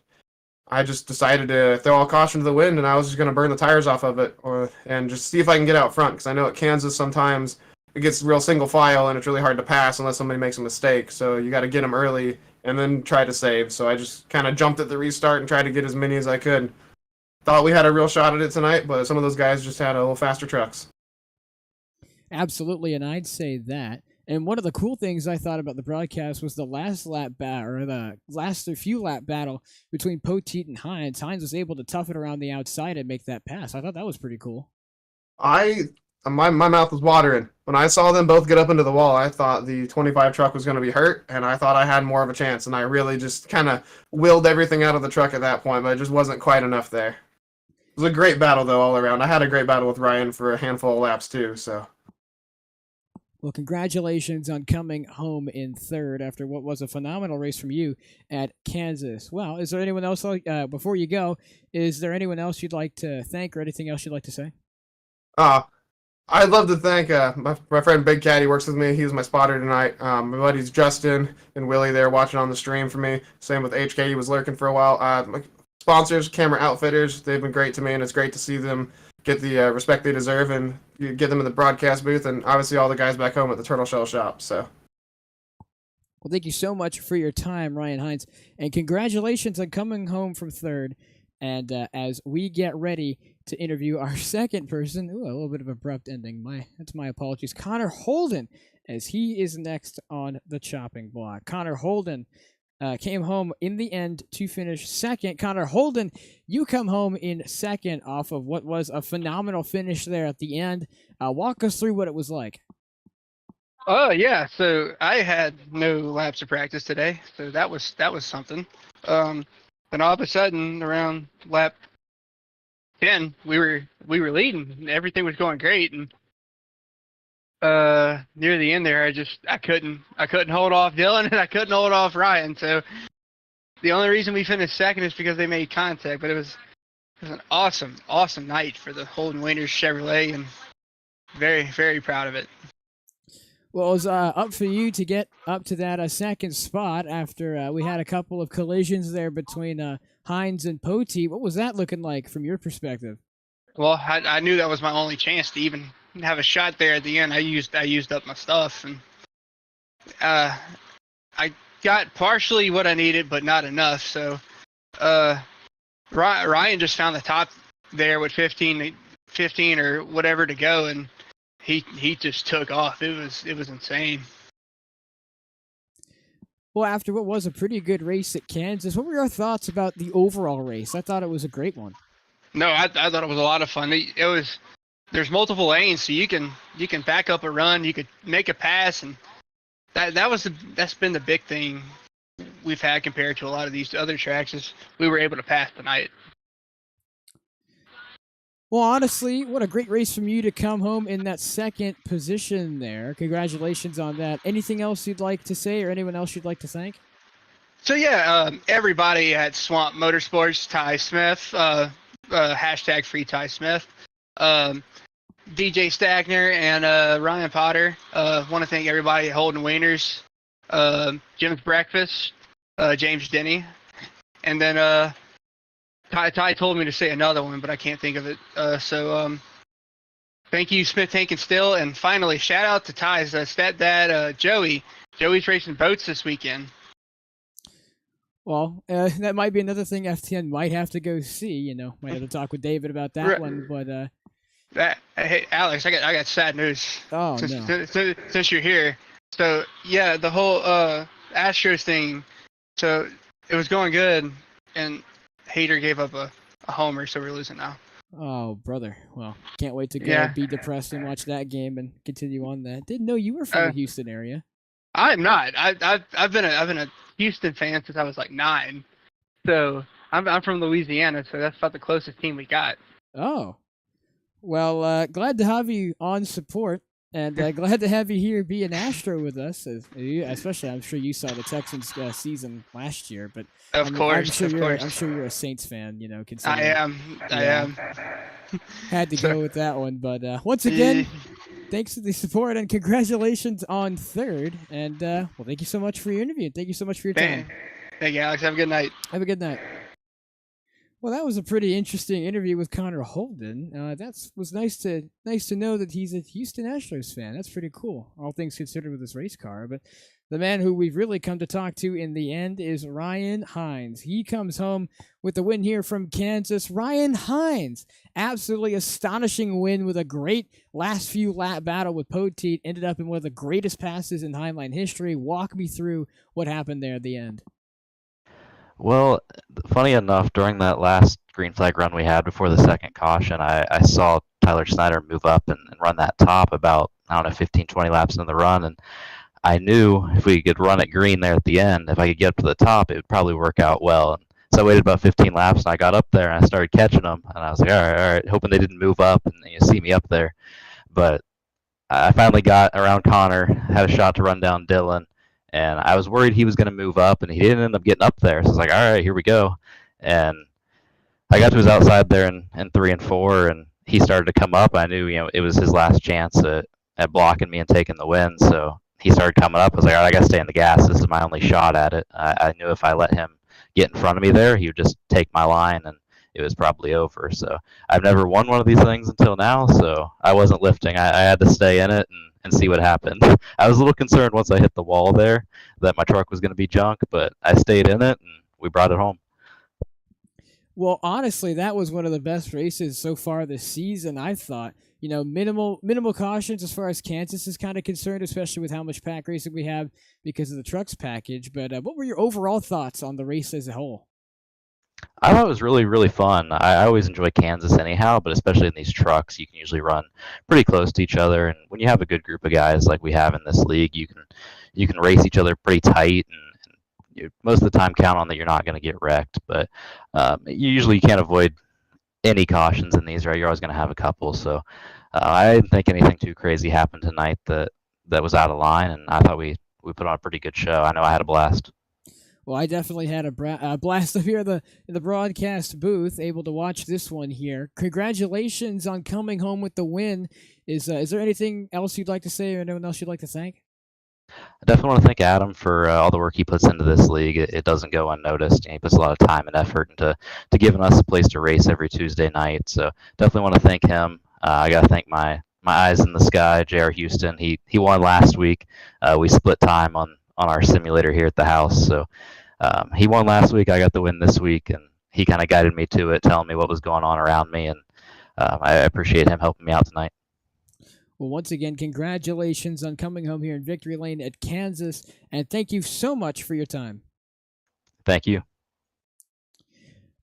I just decided to throw all caution to the wind, and I was just going to burn the tires off of it and just see if I can get out front. Because I know at Kansas sometimes it gets real single file, and it's really hard to pass unless somebody makes a mistake. So you got to get them early and then try to save. So I just kind of jumped at the restart and tried to get as many as I could. Thought we had a real shot at it tonight, but some of those guys just had a little faster trucks. Absolutely, and I'd say that. And one of the cool things I thought about the broadcast was the last lap battle, or the last few lap battle between Poteet and Hines. Hines was able to tough it around the outside and make that pass. I thought that was pretty cool. My mouth was watering. When I saw them both get up into the wall, I thought the 25 truck was going to be hurt, and I thought I had more of a chance, and I really just kind of willed everything out of the truck at that point, but it just wasn't quite enough there. It was a great battle, though, all around. I had a great battle with Ryan for a handful of laps, too, so. Well, congratulations on coming home in third after what was a phenomenal race from you at Kansas. Well, is there anyone else, before you go, is there anyone else you'd like to thank or anything else you'd like to say? I'd love to thank my friend Big Cat. He works with me. He was my spotter tonight. My buddies Justin and Willie there watching on the stream for me. Same with HK. He was lurking for a while. My sponsors, Camera Outfitters, they've been great to me, and it's great to see them get the respect they deserve and get them in the broadcast booth, and obviously all the guys back home at the Turtle Shell shop. So. Well, thank you so much for your time, Ryan Hines, and congratulations on coming home from third. And as we get ready to interview our second person, a little bit of abrupt ending. That's my apologies. Connor Holden, as he is next on the chopping block. Connor Holden came home in the end to finish second. Connor Holden, you come home in second off of what was a phenomenal finish there at the end. Walk us through what it was like. Oh yeah, so I had no laps of practice today, so that was something. And all of a sudden, around lap 10, we were leading, and everything was going great. And near the end there, I couldn't hold off Dylan, and I couldn't hold off Ryan. So the only reason we finished second is because they made contact. But it was an awesome night for the Holden Wainers Chevrolet, and very, very proud of it. Well, it was up for you to get up to that second spot after we had a couple of collisions there between Hines and Poteet. What was that looking like from your perspective? Well, I knew that was my only chance to even have a shot there at the end. I used up my stuff, and I got partially what I needed, but not enough. So Ryan just found the top there with 15 or whatever to go, and he just took off. It was insane. Well, after what was a pretty good race at Kansas, what were your thoughts about the overall race? I thought it was a great one. No, I thought it was a lot of fun. There's multiple lanes, so you can back up a run, you could make a pass, and that's been the big thing we've had compared to a lot of these other tracks is we were able to pass tonight. Well, honestly, what a great race from you to come home in that second position there. Congratulations on that. Anything else you'd like to say or anyone else you'd like to thank? So, yeah, everybody at Swamp Motorsports, Ty Smith, hashtag free Ty Smith, DJ Stagner, and Ryan Potter. Want to thank everybody at Holden Wainers, Jim's Breakfast, James Denny, and then Ty told me to say another one, but I can't think of it. So Thank you, Smith, Tank, and Still. And finally, shout out to Ty's stepdad, Joey. Joey's racing boats this weekend. Well, that might be another thing FTN might have to go see. Might have to talk with David about that one. But hey, Alex, I got sad news. Oh, since you're here. So yeah, the whole Astros thing. So it was going good, and Hader gave up a homer, so we're losing now. Oh, brother. Well, can't wait to go be depressed and watch that game and continue on that. Didn't know you were from the Houston area. I'm not. I've been a Houston fan since I was like 9. So I'm from Louisiana, so that's about the closest team we got. Oh. Well, glad to have you on support, and glad to have you here be an Astro with us. Especially, I'm sure you saw the Texans season last year, but I'm sure you're a Saints fan. I am. Had to go with that one, but once again, thanks for the support and congratulations on third. And well, thank you so much for your interview. Thank you so much for your time. Thank you, Alex. Have a good night. Have a good night. Well, that was a pretty interesting interview with Connor Holden. That was nice to know that he's a Houston Astros fan. That's pretty cool, all things considered with this race car. But the man who we've really come to talk to in the end is Ryan Hines. He comes home with the win here from Kansas. Ryan Hines, absolutely astonishing win with a great last few lap battle with Poteet. Ended up in one of the greatest passes in Heinlein history. Walk me through what happened there at the end. Well, funny enough, during that last green flag run we had before the second caution, I saw Tyler Snyder move up and run that top about, 15, 20 laps into the run. And I knew if we could run it green there at the end, if I could get up to the top, it would probably work out well. And so I waited about 15 laps, and I got up there, and I started catching them. And I was like, all right, hoping they didn't move up and see me up there. But I finally got around Connor, had a shot to run down Dylan. And I was worried he was going to move up, and he didn't end up getting up there. So I was like, all right, here we go. And I got to his outside there in 3 and 4, and he started to come up. I knew, it was his last chance at blocking me and taking the win. So he started coming up. I was like, all right, I got to stay in the gas. This is my only shot at it. I knew if I let him get in front of me there, he would just take my line, and it was probably over. So I've never won one of these things until now, so I wasn't lifting. I had to stay in it and see what happened. I was a little concerned once I hit the wall there that my truck was going to be junk, but I stayed in it, and we brought it home. Well, honestly, that was one of the best races so far this season, I thought. Minimal cautions as far as Kansas is kind of concerned, especially with how much pack racing we have because of the trucks package. But what were your overall thoughts on the race as a whole? I thought it was really, really fun. I always enjoy Kansas anyhow, but especially in these trucks, you can usually run pretty close to each other. And when you have a good group of guys like we have in this league, you can race each other pretty tight, and you most of the time count on that you're not going to get wrecked. But you can't avoid any cautions in these, right? You're always going to have a couple. So I didn't think anything too crazy happened tonight that was out of line, and I thought we put on a pretty good show. I know I had a blast. Well, I definitely had a blast up here in the broadcast booth, able to watch this one here. Congratulations on coming home with the win. Is there anything else you'd like to say or anyone else you'd like to thank? I definitely want to thank Adam for all the work he puts into this league. It doesn't go unnoticed. He puts a lot of time and effort into giving us a place to race every Tuesday night. So definitely want to thank him. I got to thank my eyes in the sky, J.R. Houston. He won last week. We split time on our simulator here at the house. So he won last week. I got the win this week, and he kind of guided me to it, telling me what was going on around me, and I appreciate him helping me out tonight. Well, once again, congratulations on coming home here in Victory Lane at Kansas, and thank you so much for your time. Thank you.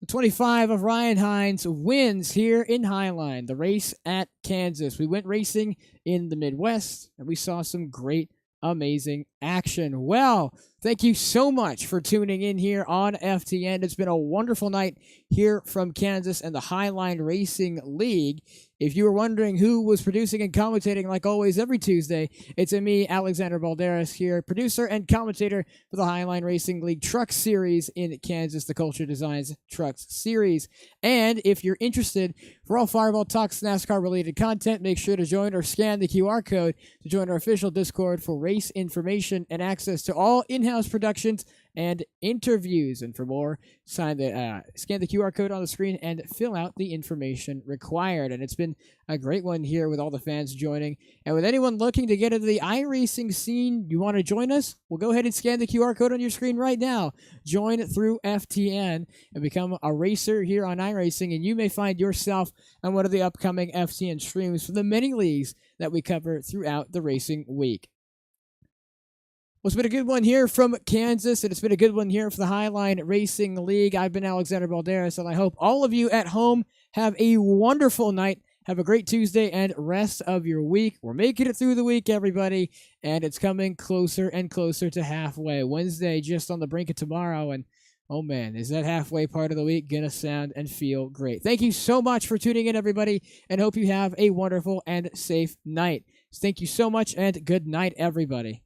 The 25 of Ryan Hines wins here in Highline, the race at Kansas. We went racing in the Midwest, and we saw some great, amazing action. Well, thank you so much for tuning in here on FTN. It's been a wonderful night here from Kansas and the Highline Racing League. If you were wondering who was producing and commentating, like always, every Tuesday, it's me, Alexander Balderas here, producer and commentator for the Highline Racing League Truck Series in Kansas, the Culture Designs Trucks Series. And if you're interested for all Fireball Talks NASCAR related content, make sure to join or scan the QR code to join our official Discord for race information information and access to all in-house productions and interviews. And for more, scan the QR code on the screen and fill out the information required. And it's been a great one here with all the fans joining. And with anyone looking to get into the iRacing scene, you want to join us? Well, go ahead and scan the QR code on your screen right now. Join through FTN and become a racer here on iRacing, and you may find yourself on one of the upcoming FTN streams from the many leagues that we cover throughout the racing week. Well, it's been a good one here from Kansas, and it's been a good one here for the Highline Racing League. I've been Alexander Balderas, and I hope all of you at home have a wonderful night. Have a great Tuesday and rest of your week. We're making it through the week, everybody, and it's coming closer and closer to halfway. Wednesday just on the brink of tomorrow, and oh man, is that halfway part of the week gonna sound and feel great. Thank you so much for tuning in, everybody, and hope you have a wonderful and safe night. Thank you so much, and good night, everybody.